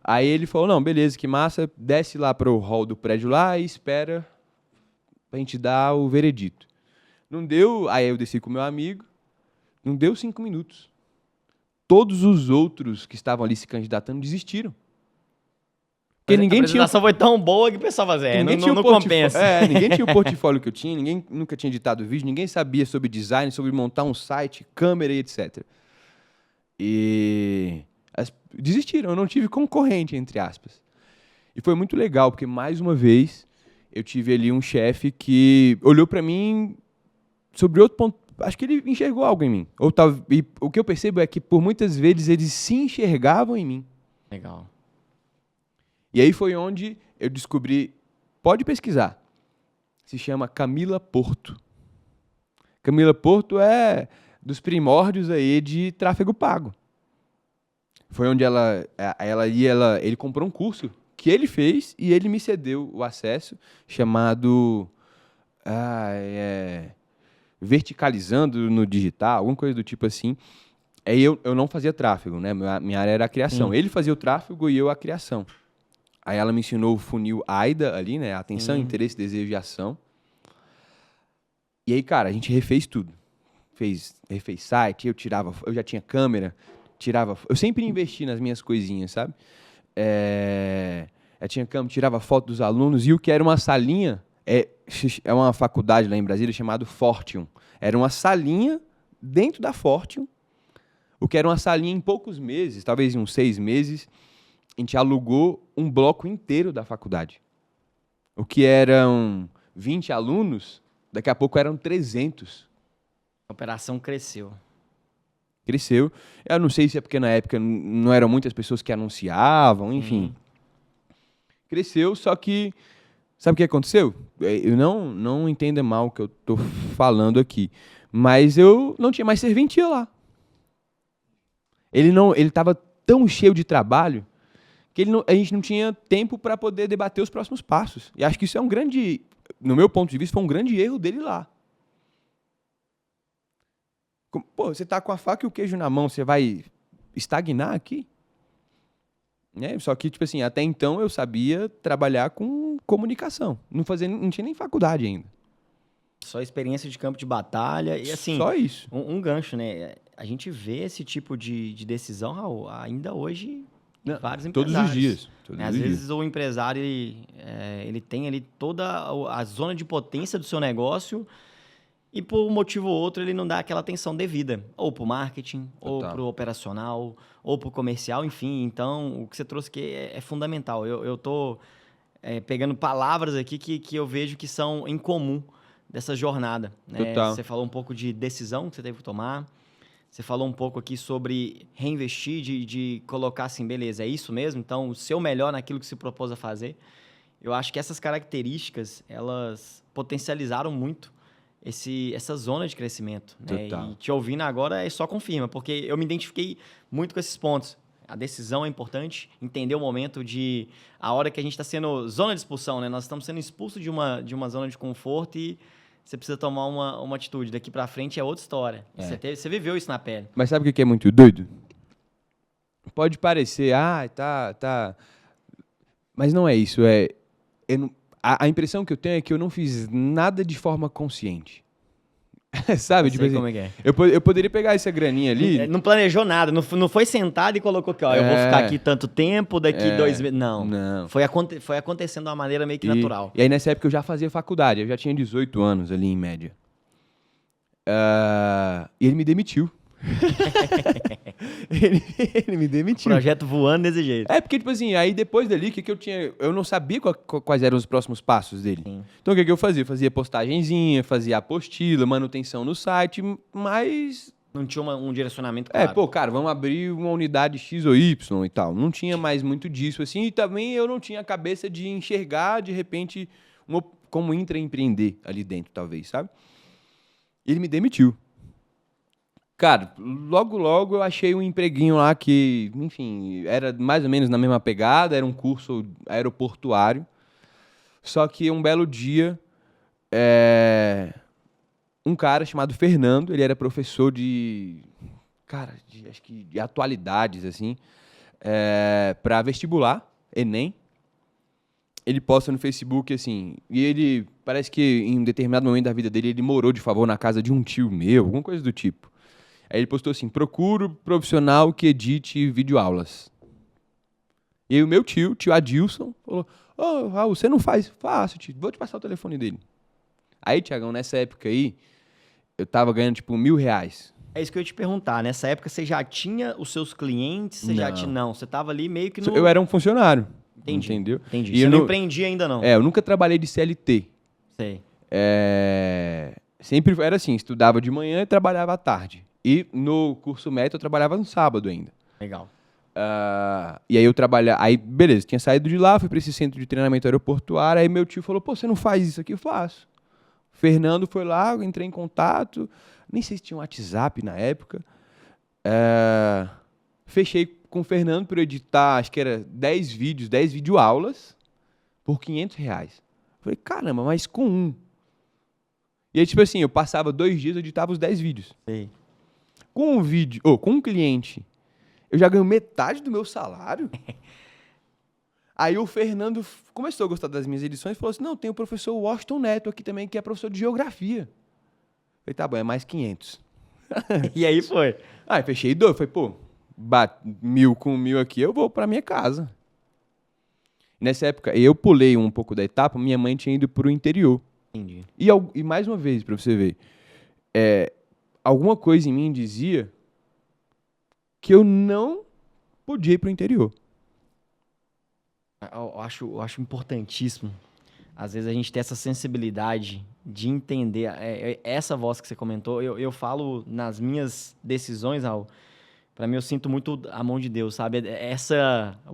Aí ele falou, não, beleza, que massa, desce lá pro hall do prédio lá e espera pra gente dar o veredito. Não deu, aí eu desci com o meu amigo, não deu 5 minutos. Todos os outros que estavam ali se candidatando desistiram. Porque ninguém a apresentação foi tão boa que o pessoal fazia, não compensa. Ninguém tinha o portfólio que eu tinha, ninguém nunca tinha editado vídeo, ninguém sabia sobre design, sobre montar um site, câmera e etc. E desistiram, eu não tive concorrente, entre aspas. E foi muito legal, porque mais uma vez eu tive ali um chefe que olhou pra mim sobre outro ponto. Acho que ele enxergou algo em mim. E o que eu percebo é que por muitas vezes eles se enxergavam em mim. Legal. E aí foi onde eu descobri, pode pesquisar, se chama Camila Porto. Camila Porto é dos primórdios aí de tráfego pago. Foi onde ele comprou um curso que ele fez e ele me cedeu o acesso, chamado Verticalizando no Digital, alguma coisa do tipo assim. Aí eu não fazia tráfego, né? Minha área era a criação. Ele fazia o tráfego e eu a criação. Aí ela me ensinou o funil AIDA ali, né? Atenção, interesse, desejo e ação. E aí, cara, a gente refez tudo. Refez site, eu já tinha câmera, eu sempre investi nas minhas coisinhas, sabe? Eu tinha câmera, tirava foto dos alunos, e o que era uma salinha, é uma faculdade lá em Brasília chamada Fortium. Era uma salinha dentro da Fortium, o que era uma salinha em poucos meses, talvez em uns 6 meses, a gente alugou um bloco inteiro da faculdade. O que eram 20 alunos, daqui a pouco eram 300. A operação cresceu. Cresceu. Eu não sei se é porque na época não eram muitas pessoas que anunciavam, enfim. Cresceu, só que... Sabe o que aconteceu? Eu não entenda mal o que eu estou falando aqui, mas eu não tinha mais serventia lá. Ele estava tão cheio de trabalho que a gente não tinha tempo para poder debater os próximos passos. E acho que isso é no meu ponto de vista, foi um grande erro dele lá. Você tá com a faca e o queijo na mão, você vai estagnar aqui? Só que, tipo assim, até então eu sabia trabalhar com comunicação. Não tinha nem faculdade ainda. Só experiência de campo de batalha e assim... Só isso. Um gancho, né? A gente vê esse tipo de decisão, Raul, ainda hoje em vários empresários. Todos os dias. Às vezes o empresário, ele tem ali toda a zona de potência do seu negócio e por um motivo ou outro ele não dá aquela atenção devida. Ou para o marketing, ou para o operacional, ou para o comercial, enfim. Então, o que você trouxe aqui é fundamental. Eu estou pegando palavras aqui que eu vejo que são em comum dessa jornada. Né? Você falou um pouco de decisão que você teve que tomar. Você falou um pouco aqui sobre reinvestir, de colocar assim, beleza, é isso mesmo? Então, o seu melhor naquilo que se propôs a fazer. Eu acho que essas características, elas potencializaram muito essa zona de crescimento. Né? E te ouvindo agora, só confirma, porque eu me identifiquei muito com esses pontos. a decisão é importante, entender o momento a hora que a gente está sendo zona de expulsão, né? Nós estamos sendo expulsos de uma zona de conforto e você precisa tomar uma atitude. Daqui para frente é outra história. Você viveu isso na pele. Mas sabe o que é muito doido? Pode parecer, tá. Mas não é isso. A impressão que eu tenho é que eu não fiz nada de forma consciente. Sabe? Sei como é que é. Eu poderia pegar essa graninha ali. Não planejou nada, não foi sentado e colocou que, eu vou ficar aqui tanto tempo, daqui 2 meses. Não. Foi acontecendo de uma maneira meio que natural. E aí nessa época eu já fazia faculdade, eu já tinha 18 anos ali em média. E ele me demitiu. ele me demitiu. Projeto voando desse jeito. Porque, tipo assim, aí depois dali, o que eu tinha... Eu não sabia quais eram os próximos passos dele. Sim. Então, o que eu fazia? Eu fazia postagenzinha, fazia apostila, manutenção no site, mas... Não tinha um direcionamento claro. Cara, vamos abrir uma unidade X ou Y e tal. Não tinha mais muito disso, assim, e também eu não tinha a cabeça de enxergar, de repente, como intraempreender ali dentro, talvez, sabe? Ele me demitiu. Cara, logo eu achei um empreguinho lá que, enfim, era mais ou menos na mesma pegada, era um curso aeroportuário. Só que um belo dia, um cara chamado Fernando, ele era professor acho que de atualidades, assim, para vestibular, Enem. Ele posta no Facebook, assim, e ele, parece que em um determinado momento da vida dele, ele morou de favor na casa de um tio meu, alguma coisa do tipo. Aí ele postou assim, procuro profissional que edite videoaulas. E aí o meu tio Adilson, falou, Raul, você não faz? Faço, tio, vou te passar o telefone dele. Aí, Tiagão, nessa época aí, eu tava ganhando, tipo, R$1.000. É isso que eu ia te perguntar. Nessa época, você já tinha os seus clientes? Não, você tava ali meio que no... Eu era um funcionário. Entendi. Entendeu? Entendi. E você não empreendia ainda, não? Eu nunca trabalhei de CLT. Sei. Sempre era assim, estudava de manhã e trabalhava à tarde. E no curso médio eu trabalhava no sábado ainda. Legal. E aí eu trabalhava... Aí, beleza, tinha saído de lá, fui para esse centro de treinamento aeroportuário, aí meu tio falou, você não faz isso aqui? Eu faço. Fernando foi lá, eu entrei em contato, nem sei se tinha um WhatsApp na época. Fechei com o Fernando para editar, acho que era 10 videoaulas por R$500. Falei, caramba, mas com um. E aí, tipo assim, eu passava 2 dias, eu editava os 10 vídeos. Sei. Com um cliente, eu já ganho metade do meu salário. Aí o Fernando começou a gostar das minhas edições e falou assim, não, tem o professor Washington Neto aqui também, que é professor de geografia. Falei, tá bom, é mais 500. E aí foi? Aí fechei 2, falei, pô, 1.000 com 1.000 aqui, eu vou pra minha casa. Nessa época, eu pulei um pouco da etapa, minha mãe tinha ido pro interior. Entendi. E mais uma vez, pra você ver, alguma coisa em mim dizia que eu não podia ir pro interior. Eu acho importantíssimo, às vezes, a gente ter essa sensibilidade de entender. Essa voz que você comentou, eu falo nas minhas decisões, Raul, para mim eu sinto muito a mão de Deus, sabe?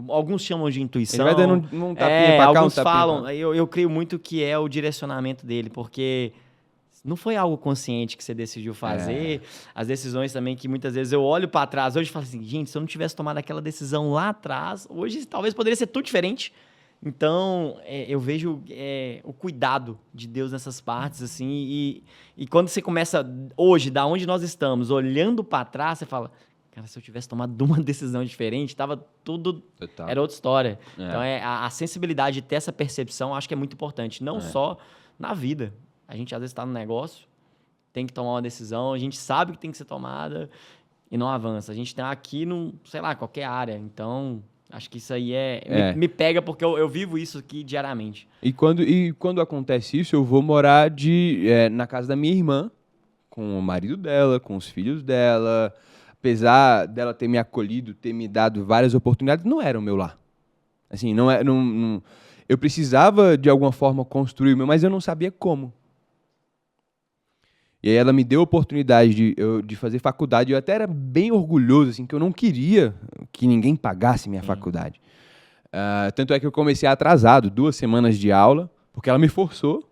Alguns chamam de intuição. Ele vai dando um tapinha pra cá, alguns um tapinha falam, pra... eu creio muito que é o direcionamento dele, porque... Não foi algo consciente que você decidiu fazer. As decisões também que muitas vezes eu olho para trás hoje e falo assim, gente, se eu não tivesse tomado aquela decisão lá atrás, hoje talvez poderia ser tudo diferente. Então, eu vejo o cuidado de Deus nessas partes, assim, e quando você começa hoje, da onde nós estamos, olhando para trás, você fala, cara, se eu tivesse tomado uma decisão diferente, tava tudo... Total. Era outra história. Então, a sensibilidade de ter essa percepção, acho que é muito importante, não só na vida. A gente, às vezes, está no negócio, tem que tomar uma decisão, a gente sabe que tem que ser tomada e não avança. A gente está aqui, sei lá, qualquer área. Então, acho que isso aí me pega porque eu vivo isso aqui diariamente. E quando acontece isso, eu vou morar na casa da minha irmã, com o marido dela, com os filhos dela. Apesar dela ter me acolhido, ter me dado várias oportunidades, não era o meu lar. Assim, eu precisava, de alguma forma, construir o meu, mas eu não sabia como. E aí ela me deu a oportunidade de fazer faculdade. Eu até era bem orgulhoso, assim, que eu não queria que ninguém pagasse minha faculdade. Tanto é que eu comecei atrasado, 2 semanas de aula, porque ela me forçou.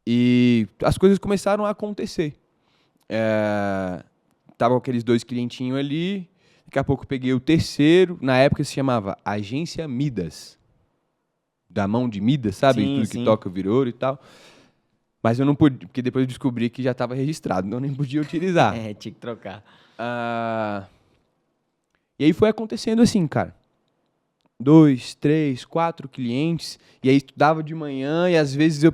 E as coisas começaram a acontecer. Tava com aqueles 2 clientinhos ali. Daqui a pouco eu peguei o terceiro. Na época se chamava Agência Midas. Da mão de Midas, sabe? Sim, Tudo sim. que toca vira ouro e tal. Mas eu não podia, porque depois eu descobri que já estava registrado, então eu nem podia utilizar. Tinha que trocar. E aí foi acontecendo assim, cara. 2, 3, 4 clientes, e aí estudava de manhã, e às vezes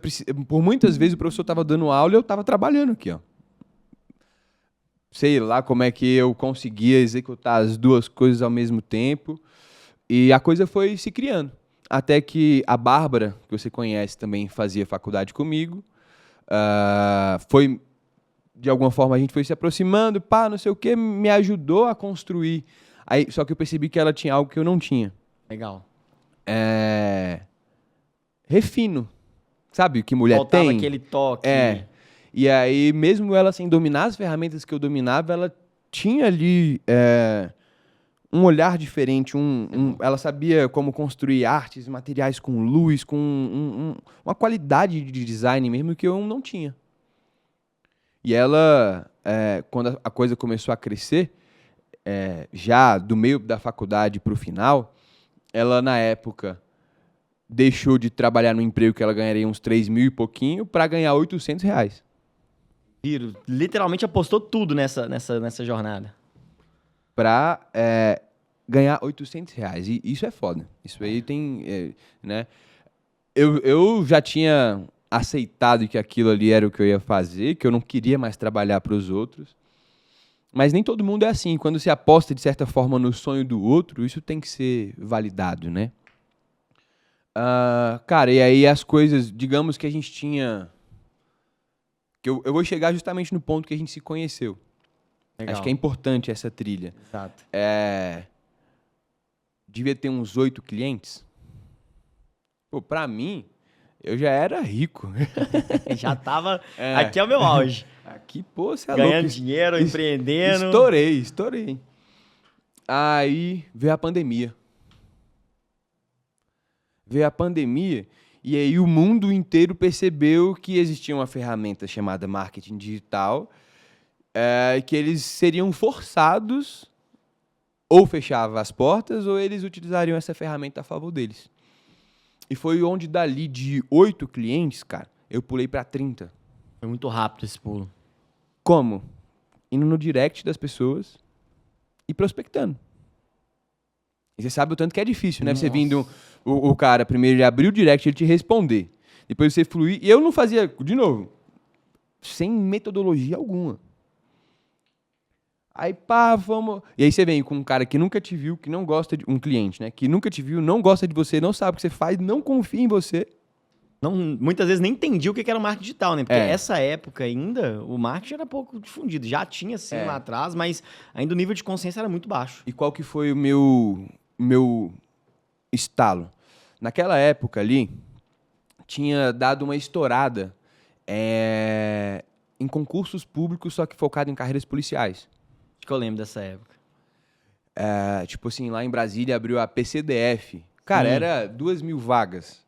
por muitas vezes o professor estava dando aula e eu estava trabalhando aqui, ó. Sei lá como é que eu conseguia executar as duas coisas ao mesmo tempo, e a coisa foi se criando. Até que a Bárbara, que você conhece, também fazia faculdade comigo, de alguma forma a gente foi se aproximando, pá, não sei o que, me ajudou a construir. Aí, só que eu percebi que ela tinha algo que eu não tinha. Legal. Refino. Sabe o que mulher Faltava tem? aquele toque. E aí, mesmo ela sem dominar as ferramentas que eu dominava, ela tinha ali um olhar diferente. Ela sabia como construir artes, materiais com luz, com uma qualidade de design mesmo que eu não tinha. E ela, quando a coisa começou a crescer, já do meio da faculdade para o final, ela, na época, deixou de trabalhar no emprego que ela ganharia uns 3 mil e pouquinho para ganhar R$800. Viro, literalmente apostou tudo nessa jornada. Para ganhar R$800. E isso é foda. Isso aí tem, né? Eu já tinha aceitado que aquilo ali era o que eu ia fazer, que eu não queria mais trabalhar para os outros. Mas nem todo mundo é assim. Quando se aposta, de certa forma, no sonho do outro, isso tem que ser validado, né? Cara, e aí as coisas, digamos que a gente tinha... que eu vou chegar justamente no ponto que a gente se conheceu. Legal. Acho que é importante essa trilha. Exato. Devia ter uns 8 clientes. Pô, pra mim, eu já era rico. Já tava... Aqui é o meu auge. Aqui, pô, você é Ganhando louco. dinheiro, empreendendo. Estourei. Aí veio a pandemia. E aí o mundo inteiro percebeu que existia uma ferramenta chamada marketing digital, que eles seriam forçados, ou fechavam as portas, ou eles utilizariam essa ferramenta a favor deles. E foi onde dali de 8 clientes, cara, eu pulei para 30. Foi muito rápido esse pulo. Como? Indo no direct das pessoas e prospectando. E você sabe o tanto que é difícil, né? Nossa. Você vindo, o cara, primeiro ele abrir o direct, ele te responder. Depois você fluir. E eu não fazia, de novo, sem metodologia alguma. Aí, pá, vamos... E aí você vem com um cara que nunca te viu, que não gosta de... Um cliente, né? Que nunca te viu, não gosta de você, não sabe o que você faz, não confia em você. Não, muitas vezes nem entendi o que era o marketing digital, né? Porque essa época ainda, o marketing era pouco difundido. Já tinha, sim, lá atrás, mas ainda o nível de consciência era muito baixo. E qual que foi o meu estalo? Naquela época ali, tinha dado uma estourada em concursos públicos, só que focado em carreiras policiais. Acho que eu lembro dessa época. Tipo assim, lá em Brasília abriu a PCDF. Cara, era 2.000 vagas.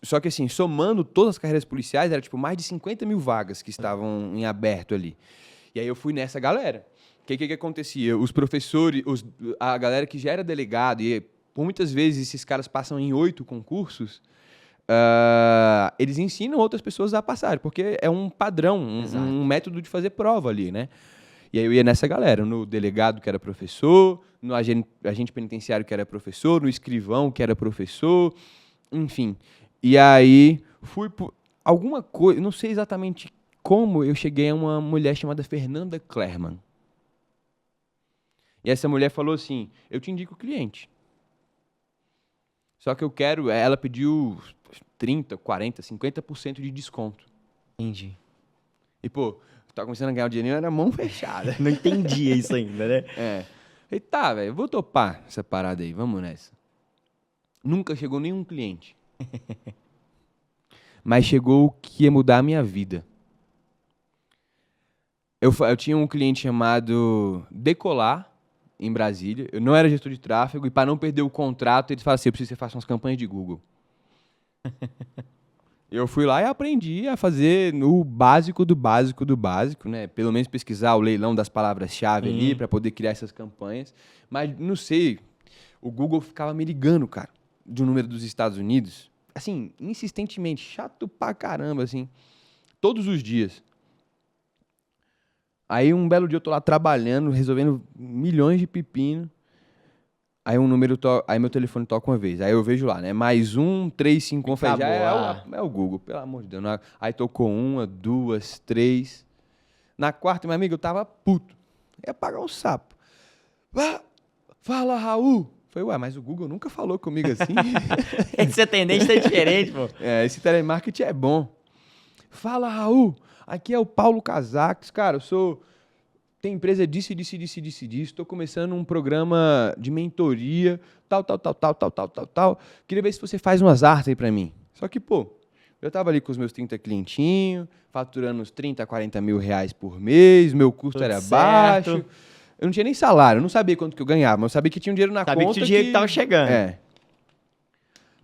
Só que assim, somando todas as carreiras policiais, era tipo mais de 50 mil vagas que estavam em aberto ali. E aí eu fui nessa galera. O que acontecia? Os professores, a galera que já era delegado, e por muitas vezes esses caras passam em 8 concursos, eles ensinam outras pessoas a passarem, porque é um padrão, um método de fazer prova ali, né? E aí eu ia nessa galera, no delegado que era professor, no agente penitenciário que era professor, no escrivão que era professor, enfim. E aí fui por alguma coisa, não sei exatamente como, eu cheguei a uma mulher chamada Fernanda Klerman. E essa mulher falou assim, eu te indico o cliente. Só que eu quero, ela pediu 30, 40, 50% de desconto. Entendi. E pô, tava começando a ganhar o dinheirinho, era mão fechada. Não entendia isso ainda, né? Falei, tá, velho, vou topar essa parada aí, vamos nessa. Nunca chegou nenhum cliente. Mas chegou o que ia mudar a minha vida. Eu tinha um cliente chamado Decolar, em Brasília. Eu não era gestor de tráfego, e para não perder o contrato, eles falaram assim, eu preciso que você faça umas campanhas de Google. Eu fui lá e aprendi a fazer o básico do básico do básico, né? Pelo menos pesquisar o leilão das palavras-chave ali para poder criar essas campanhas. Mas não sei, o Google ficava me ligando, cara, de um número dos Estados Unidos, assim, insistentemente, chato pra caramba, assim, todos os dias. Aí um belo dia eu tô lá trabalhando, resolvendo milhões de pepino. Aí aí meu telefone toca uma vez. Aí eu vejo lá, né? Mais 351. Eu falei, já é o Google, pelo amor de Deus. Aí tocou 1, 2, 3. Na quarta, meu amigo, eu tava puto. Ia pagar um sapo. Fala, Raul. Eu falei, ué, mas o Google nunca falou comigo assim. Esse atendente tá diferente, pô. Esse telemarketing é bom. Fala, Raul. Aqui é o Paulo Casaques. Cara, tem empresa disso. Estou começando um programa de mentoria, tal. Queria ver se você faz umas artes aí pra mim. Só que, pô, eu tava ali com os meus 30 clientinhos, faturando uns 30, 40 mil reais por mês, meu custo Tudo era certo. baixo. Eu não tinha nem salário, eu não sabia quanto que eu ganhava, mas eu sabia que tinha um dinheiro na conta. Sabia que tinha dinheiro que tava chegando.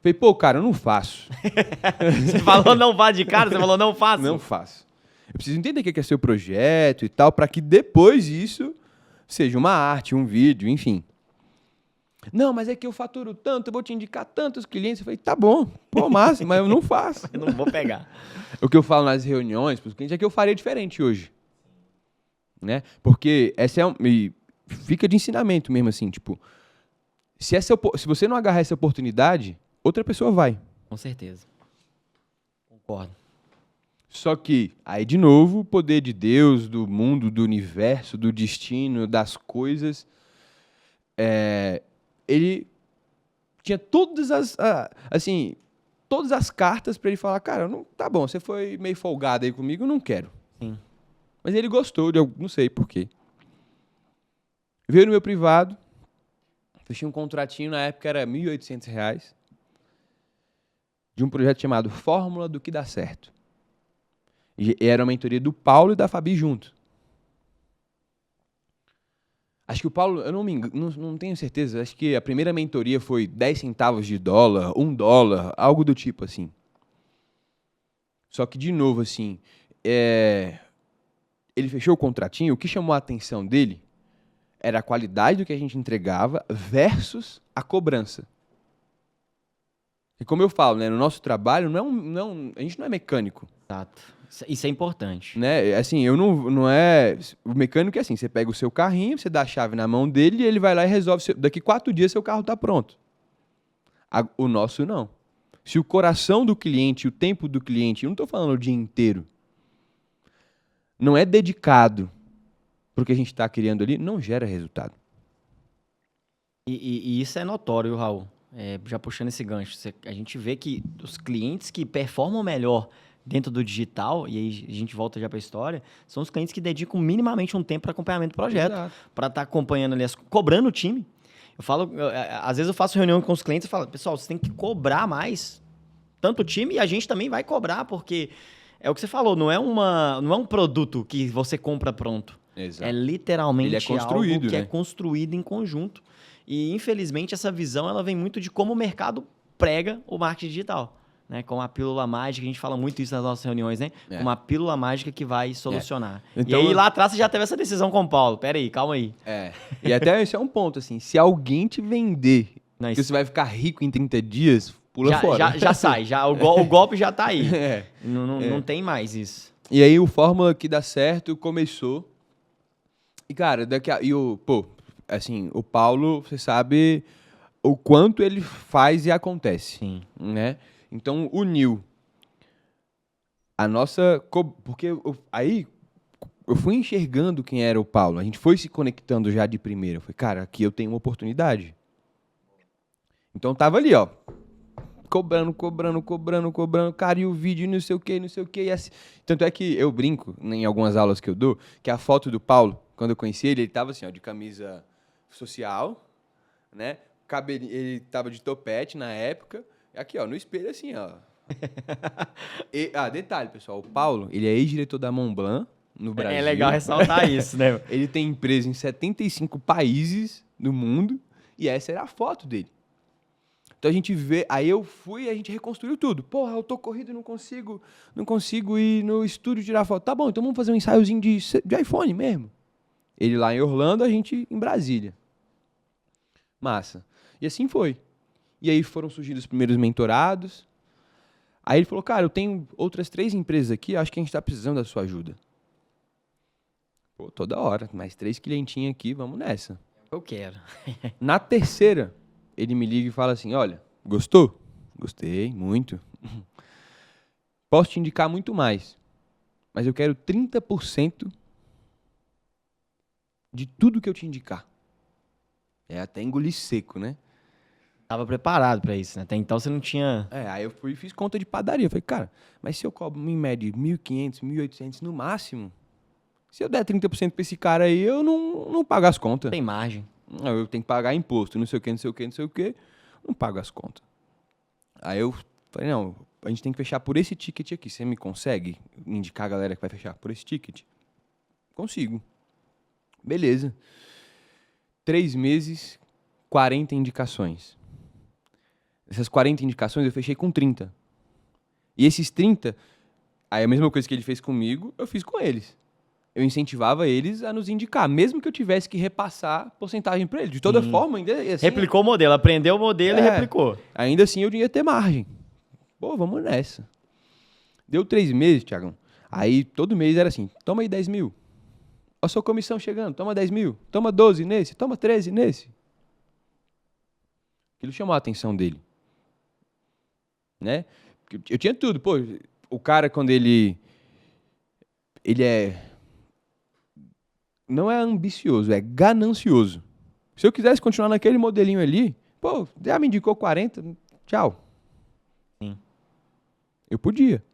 Falei, pô, cara, eu não faço. Você falou não vá de cara, você falou não faço. Não faço. Eu preciso entender o que é seu projeto e tal, para que depois disso seja uma arte, um vídeo, enfim. Não, mas é que eu faturo tanto, eu vou te indicar tantos clientes. Eu falei, tá bom, pô, massa, mas eu não faço. Eu não vou pegar. O que eu falo nas reuniões para os clientes é que eu faria diferente hoje. Né? Porque e fica de ensinamento mesmo assim, tipo, se você não agarrar essa oportunidade, outra pessoa vai. Com certeza. Concordo. Só que, aí de novo, o poder de Deus, do mundo, do universo, do destino, das coisas, ele tinha todas as cartas para ele falar, cara, não, tá bom, você foi meio folgado aí comigo, eu não quero. Sim. Mas ele gostou, não sei por quê. Veio no meu privado, fechei um contratinho, na época era R$ 1.800, de um projeto chamado Fórmula do que dá certo. E era uma mentoria do Paulo e da Fabi junto. Acho que o Paulo, eu não tenho certeza, acho que a primeira mentoria foi 10 centavos de dólar, $1, algo do tipo assim. Só que, de novo, assim, ele fechou o contratinho, o que chamou a atenção dele era a qualidade do que a gente entregava versus a cobrança. E como eu falo, né, no nosso trabalho, a gente não é mecânico. Exato. Isso é importante. Né? Assim, não é... O mecânico é assim, você pega o seu carrinho, você dá a chave na mão dele e ele vai lá e resolve. Daqui 4 dias seu carro está pronto. O nosso não. Se o coração do cliente, o tempo do cliente, eu não estou falando o dia inteiro, não é dedicado para o que a gente está criando ali, não gera resultado. E isso é notório, Raul. Já puxando esse gancho, a gente vê que os clientes que performam melhor dentro do digital, e aí a gente volta já para a história, são os clientes que dedicam minimamente um tempo para acompanhamento do projeto, para estar acompanhando ali, cobrando o time. Eu falo, às vezes eu faço reunião com os clientes e falo, pessoal, você tem que cobrar mais, tanto o time, e a gente também vai cobrar, porque é o que você falou, não é um produto que você compra pronto. Exato. É literalmente algo que né? é construído em conjunto. E, infelizmente, essa visão ela vem muito de como o mercado prega o marketing digital. Né? Com a pílula mágica, a gente fala muito isso nas nossas reuniões, né? Com uma pílula mágica que vai solucionar. Então, e aí, lá atrás, você já teve essa decisão com o Paulo. Pera aí, calma aí. E até esse é um ponto, assim, se alguém te vender que você vai ficar rico em 30 dias, pula fora. Já sai, o golpe já tá aí. Não tem mais isso. E aí, o Fórmula que dá certo começou. E, cara, o Paulo, você sabe o quanto ele faz e acontece. Sim. Né? Então, uniu a nossa... Porque aí eu fui enxergando quem era o Paulo. A gente foi se conectando já de primeira. Eu falei, cara, aqui eu tenho uma oportunidade. Então, tava ali, ó. Cobrando. Cara, e o vídeo, não sei o quê. E assim. Tanto é que eu brinco, em algumas aulas que eu dou, que a foto do Paulo, quando eu conheci ele tava assim, ó, de camisa social, né? Ele tava de topete na época. Aqui, ó, no espelho, assim, ó. Detalhe, pessoal. O Paulo, ele é ex-diretor da Montblanc, no Brasil. É legal ressaltar isso, né? Ele tem empresa em 75 países do mundo. E essa era a foto dele. Então a gente vê, aí eu fui e a gente reconstruiu tudo. Porra, eu tô corrido e não consigo ir no estúdio tirar foto. Tá bom, então vamos fazer um ensaiozinho de iPhone mesmo. Ele lá em Orlando, a gente em Brasília. Massa. E assim foi. E aí foram surgindo os primeiros mentorados. Aí ele falou, cara, eu tenho outras 3 empresas aqui, acho que a gente tá precisando da sua ajuda. Pô, toda hora, mais 3 clientinhos aqui, vamos nessa. Eu quero. Na terceira, ele me liga e fala assim, olha, gostou? Gostei, muito. Posso te indicar muito mais, mas eu quero 30% de tudo que eu te indicar. É até engolir seco, né? Tava preparado pra isso, né? Até então você não tinha... Aí eu fui e fiz conta de padaria. Eu falei, cara, mas se eu cobro em média 1.500, 1.800 no máximo, se eu der 30% pra esse cara aí, eu não pago as contas. Tem margem. Eu tenho que pagar imposto, não sei o que, não sei o que, não sei o que. Não pago as contas. Aí eu falei, não, a gente tem que fechar por esse ticket aqui. Você me consegue indicar a galera que vai fechar por esse ticket? Consigo. Beleza. 3 meses, 40 indicações. Essas 40 indicações eu fechei com 30. E esses 30, aí a mesma coisa que ele fez comigo, eu fiz com eles. Eu incentivava eles a nos indicar, mesmo que eu tivesse que repassar porcentagem para eles. De toda forma, ainda assim, Replicou o modelo, aprendeu o modelo e replicou. ainda assim eu ia ter margem. Pô, vamos nessa. Deu 3 meses, Thiagão. Aí todo mês era assim, toma aí 10 mil. Ó a sua comissão chegando, toma 10 mil. Toma 12 nesse, toma 13 nesse. Aquilo chamou a atenção dele. Né? Eu tinha tudo. Pô, o cara, quando ele é... Não é ambicioso, é ganancioso. Se eu quisesse continuar naquele modelinho ali, pô, já me indicou 40, tchau. Sim. Eu podia.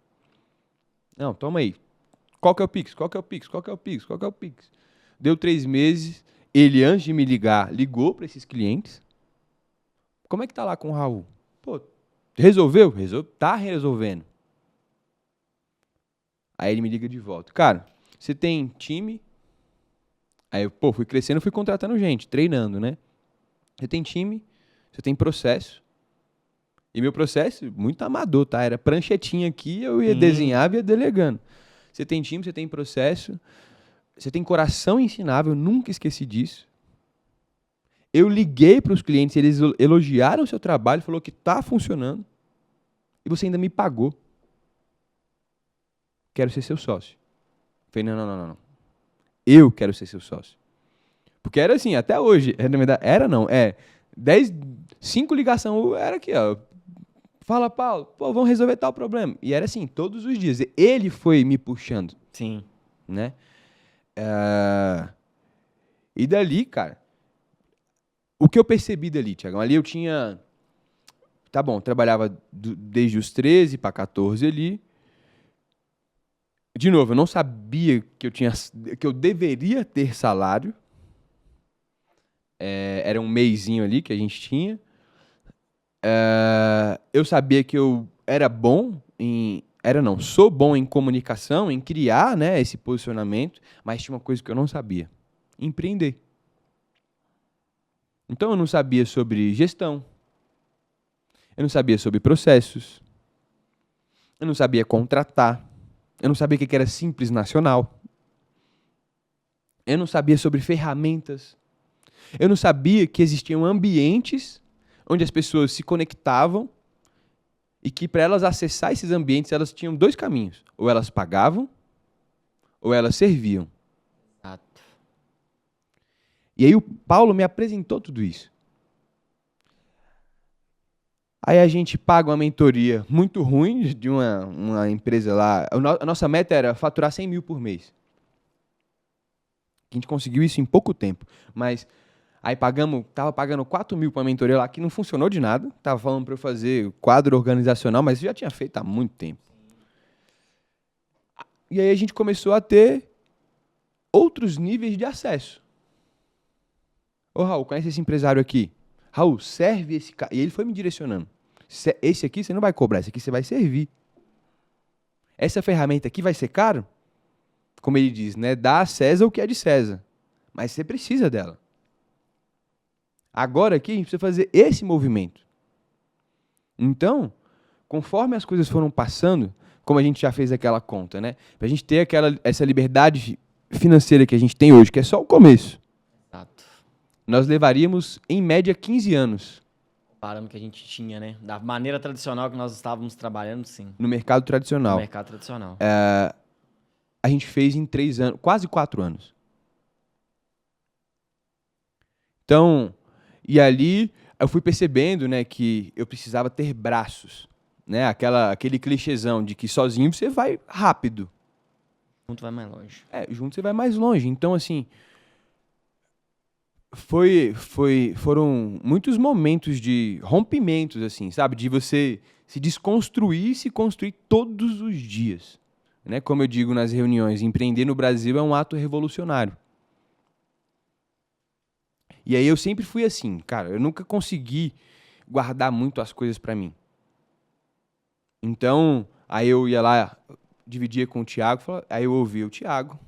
Não, toma aí. Qual que é o Pix? Qual que é o Pix? Qual que é o Pix? Qual que é o Pix? Deu 3 meses, ele, antes de me ligar, ligou para esses clientes. Como é que tá lá com o Raul? Pô, resolveu? Tá resolvendo. Aí ele me liga de volta. Cara, você tem time... Aí eu, fui crescendo, fui contratando gente, treinando, né? Você tem time, você tem processo. E meu processo, muito amador, tá? Era pranchetinha aqui, eu ia desenhar e ia delegando. Você tem time, você tem processo, você tem coração ensinável, eu nunca esqueci disso. Eu liguei para os clientes, eles elogiaram o seu trabalho, falou que tá funcionando. E você ainda me pagou. Quero ser seu sócio. Falei, não. Eu quero ser seu sócio. Porque era assim, até hoje. Na verdade, era não. 5 ligações, era aqui, ó. Fala, Paulo, pô, vamos resolver tal problema. E era assim, todos os dias. Ele foi me puxando. Sim. Né? E dali, cara, o que eu percebi dali, Thiago? Ali eu tinha... Tá bom, trabalhava desde os 13 para 14 ali. De novo, eu não sabia que eu deveria ter salário. Era um mesinho ali que a gente tinha. Eu sabia que eu era bom sou bom em comunicação, em criar, né, esse posicionamento, mas tinha uma coisa que eu não sabia: empreender. Então eu não sabia sobre gestão. Eu não sabia sobre processos. Eu não sabia contratar. Eu não sabia o que era Simples Nacional. Eu não sabia sobre ferramentas. Eu não sabia que existiam ambientes onde as pessoas se conectavam e que, para elas acessar esses ambientes, elas tinham 2 caminhos. Ou elas pagavam, ou elas serviam. Exato. E aí o Paulo me apresentou tudo isso. Aí a gente paga uma mentoria muito ruim de uma empresa lá. A nossa meta era faturar 100 mil por mês. A gente conseguiu isso em pouco tempo. Mas aí tava pagando 4 mil para uma mentoria lá que não funcionou de nada. Tava falando para eu fazer quadro organizacional, mas eu já tinha feito há muito tempo. E aí a gente começou a ter outros níveis de acesso. Ô, Raul, conhece esse empresário aqui? Raul, serve esse cara. E ele foi me direcionando. Esse aqui você não vai cobrar, esse aqui você vai servir. Essa ferramenta aqui vai ser caro? Como ele diz, né? Dá a César o que é de César. Mas você precisa dela. Agora aqui a gente precisa fazer esse movimento. Então, conforme as coisas foram passando, como a gente já fez aquela conta, né? Pra gente ter essa liberdade financeira que a gente tem hoje, que é só o começo, Exato. nós levaríamos, em média, 15 anos O parâmetro que a gente tinha, né? Da maneira tradicional que nós estávamos trabalhando, sim. no mercado No tradicional. mercado tradicional. A gente fez em 3 anos, quase 4 anos. Então, e ali eu fui percebendo, né, que eu precisava ter braços, né? Aquele clichêzão de que sozinho você vai rápido. Junto vai mais longe. Junto você vai mais longe. Então, assim, foram muitos momentos de rompimentos, assim, sabe? De você se desconstruir e se construir todos os dias. Né? Como eu digo nas reuniões, empreender no Brasil é um ato revolucionário. E aí eu sempre fui assim, cara, eu nunca consegui guardar muito as coisas pra mim. Então, aí eu ia lá, dividia com o Thiago, aí eu ouvia o Thiago,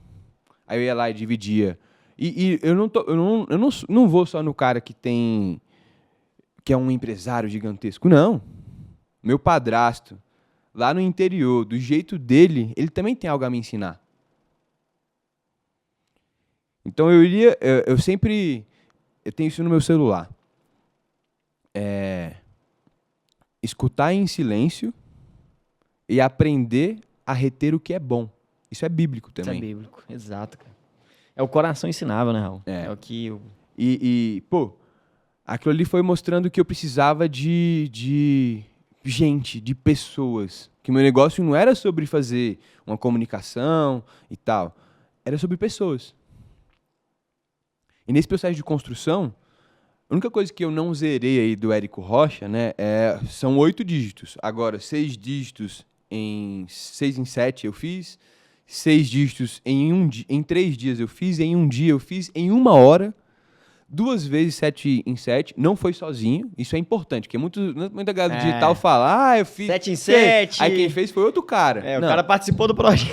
aí eu ia lá e dividia. E eu não vou só no cara que é um empresário gigantesco, não. Meu padrasto, lá no interior, do jeito dele, ele também tem algo a me ensinar. Então eu sempre, eu tenho isso no meu celular. Escutar em silêncio e aprender a reter o que é bom. Isso é bíblico Isso é também. bíblico, exato, cara. É o coração ensinável, né, Raul? É. É o que... Pô, aquilo ali foi mostrando que eu precisava de gente, de pessoas. Que meu negócio não era sobre fazer uma comunicação e tal. Era sobre pessoas. E nesse processo de construção, a única coisa que eu não zerei aí do Érico Rocha, né, são 8 dígitos. Agora, 6 dígitos em 6 em 7 eu fiz, 6 dígitos em 3 dias eu fiz, em um dia eu fiz, em 1 hora, 2 vezes 7 em 7, não foi sozinho, isso é importante, porque muita galera digital fala, eu fiz... 7 em 7. Aí quem fez foi outro cara. O cara participou do projeto.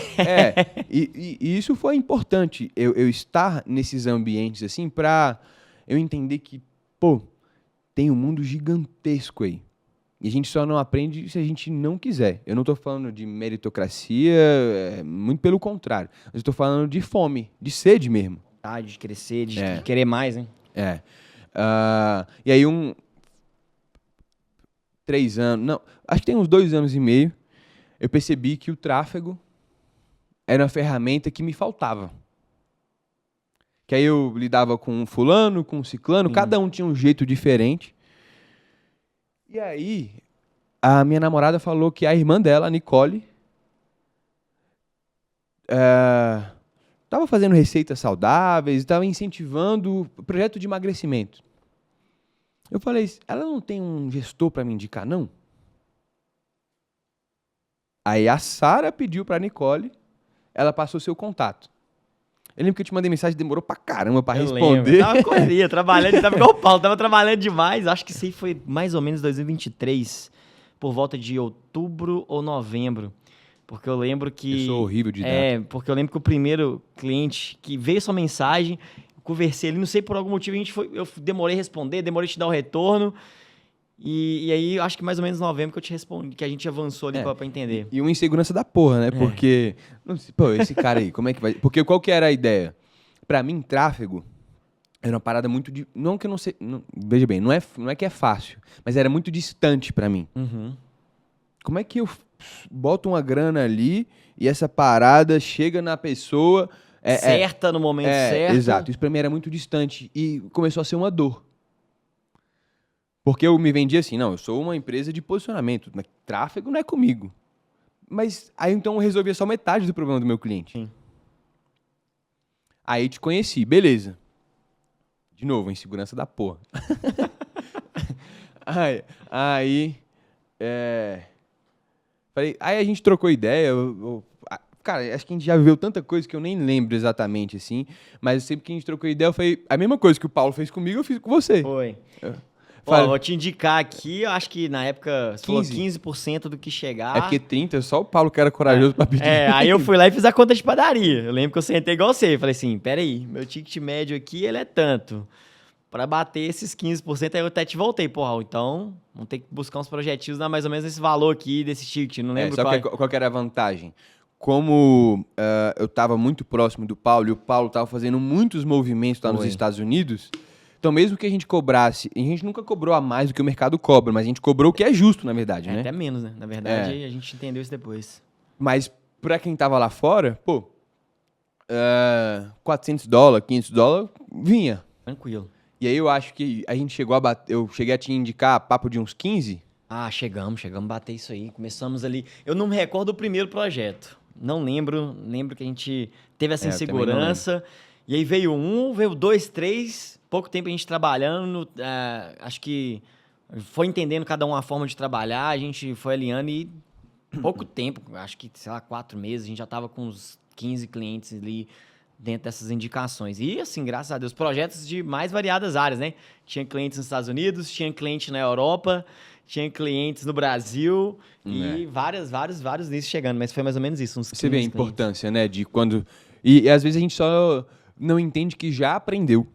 E isso foi importante, eu estar nesses ambientes assim, pra eu entender que, pô, tem um mundo gigantesco aí. E a gente só não aprende se a gente não quiser. Eu não estou falando de meritocracia, muito pelo contrário. Eu estou falando de fome, de sede mesmo. De crescer, de querer mais, hein? E aí 3 anos, não, acho que tem uns 2 anos e meio, eu percebi que o tráfego era uma ferramenta que me faltava. Que aí eu lidava com um fulano, com um ciclano, cada um tinha um jeito diferente. E aí, a minha namorada falou que a irmã dela, a Nicole, estava fazendo receitas saudáveis, estava incentivando o projeto de emagrecimento. Eu falei, ela não tem um gestor para me indicar, não? Aí a Sara pediu para a Nicole, ela passou seu contato. Eu lembro que eu te mandei mensagem, demorou pra caramba pra responder. Lembro. Tava correria, trabalhando, tava igual o Paulo, tava trabalhando demais. Acho que isso aí foi mais ou menos 2023, por volta de outubro ou novembro. Porque eu lembro que... Eu sou horrível de data. Porque eu lembro que o primeiro cliente que veio sua mensagem, eu conversei ali, não sei por algum motivo, eu demorei a responder, demorei a te dar o retorno. E aí, acho que mais ou menos em novembro que eu te respondi, que a gente avançou ali pra entender. E uma insegurança da porra, né? Porque, não sei, pô, esse cara aí, como é que vai... Porque qual que era a ideia? Pra mim, tráfego era uma parada muito... Não que eu não sei... Veja bem, não é que é fácil, mas era muito distante pra mim. Uhum. Como é que eu boto uma grana ali e essa parada chega na pessoa... certa no momento certo. Exato. Isso pra mim era muito distante e começou a ser uma dor. Porque eu me vendia assim, não, eu sou uma empresa de posicionamento, mas tráfego não é comigo. Mas aí então eu resolvia só metade do problema do meu cliente. Sim. Aí te conheci, beleza. De novo, a insegurança da porra. Aí a gente trocou ideia, cara, acho que a gente já viveu tanta coisa que eu nem lembro exatamente, assim, mas sempre que a gente trocou ideia, eu falei, a mesma coisa que o Paulo fez comigo, eu fiz com você. Foi. Fala. Vou te indicar aqui, eu acho que na época você falou 15% do que chegar. É porque 30, só o Paulo que era corajoso pra pedir. Aí eu fui lá e fiz a conta de padaria. Eu lembro que eu sentei igual você. Falei assim, peraí, meu ticket médio aqui, ele é tanto. para bater esses 15%. Aí eu até te voltei, pô, Raul, então vamos ter que buscar uns projetinhos mais ou menos nesse valor aqui, desse ticket, não lembro Só qual. que qual que era a vantagem? Como eu estava muito próximo do Paulo e o Paulo estava fazendo muitos movimentos lá nos Foi. Estados Unidos, então mesmo que a gente cobrasse, a gente nunca cobrou a mais do que o mercado cobra, mas a gente cobrou o que é justo, na verdade, né? Até menos, né? Na verdade, a gente entendeu isso depois. Mas pra quem tava lá fora, pô, $400, $500, vinha. Tranquilo. E aí eu acho que a gente chegou a bater, eu cheguei a te indicar papo de uns 15. Ah, chegamos a bater isso aí. Começamos ali. Eu não me recordo do primeiro projeto. Não lembro. Lembro que a gente teve essa Eu também não insegurança. E aí veio um, veio dois, três. Pouco tempo a gente trabalhando. Acho que foi entendendo cada um a forma de trabalhar. A gente foi alinhando e pouco tempo, acho que, sei lá, 4 meses, a gente já estava com uns 15 clientes ali dentro dessas indicações. E, assim, graças a Deus, projetos de mais variadas áreas, né? Tinha clientes nos Estados Unidos, tinha cliente na Europa, tinha clientes no Brasil e vários nichos chegando. Mas foi mais ou menos isso, uns 15 Você vê a clientes. importância, né, de quando... E às vezes a gente só não entende que já aprendeu.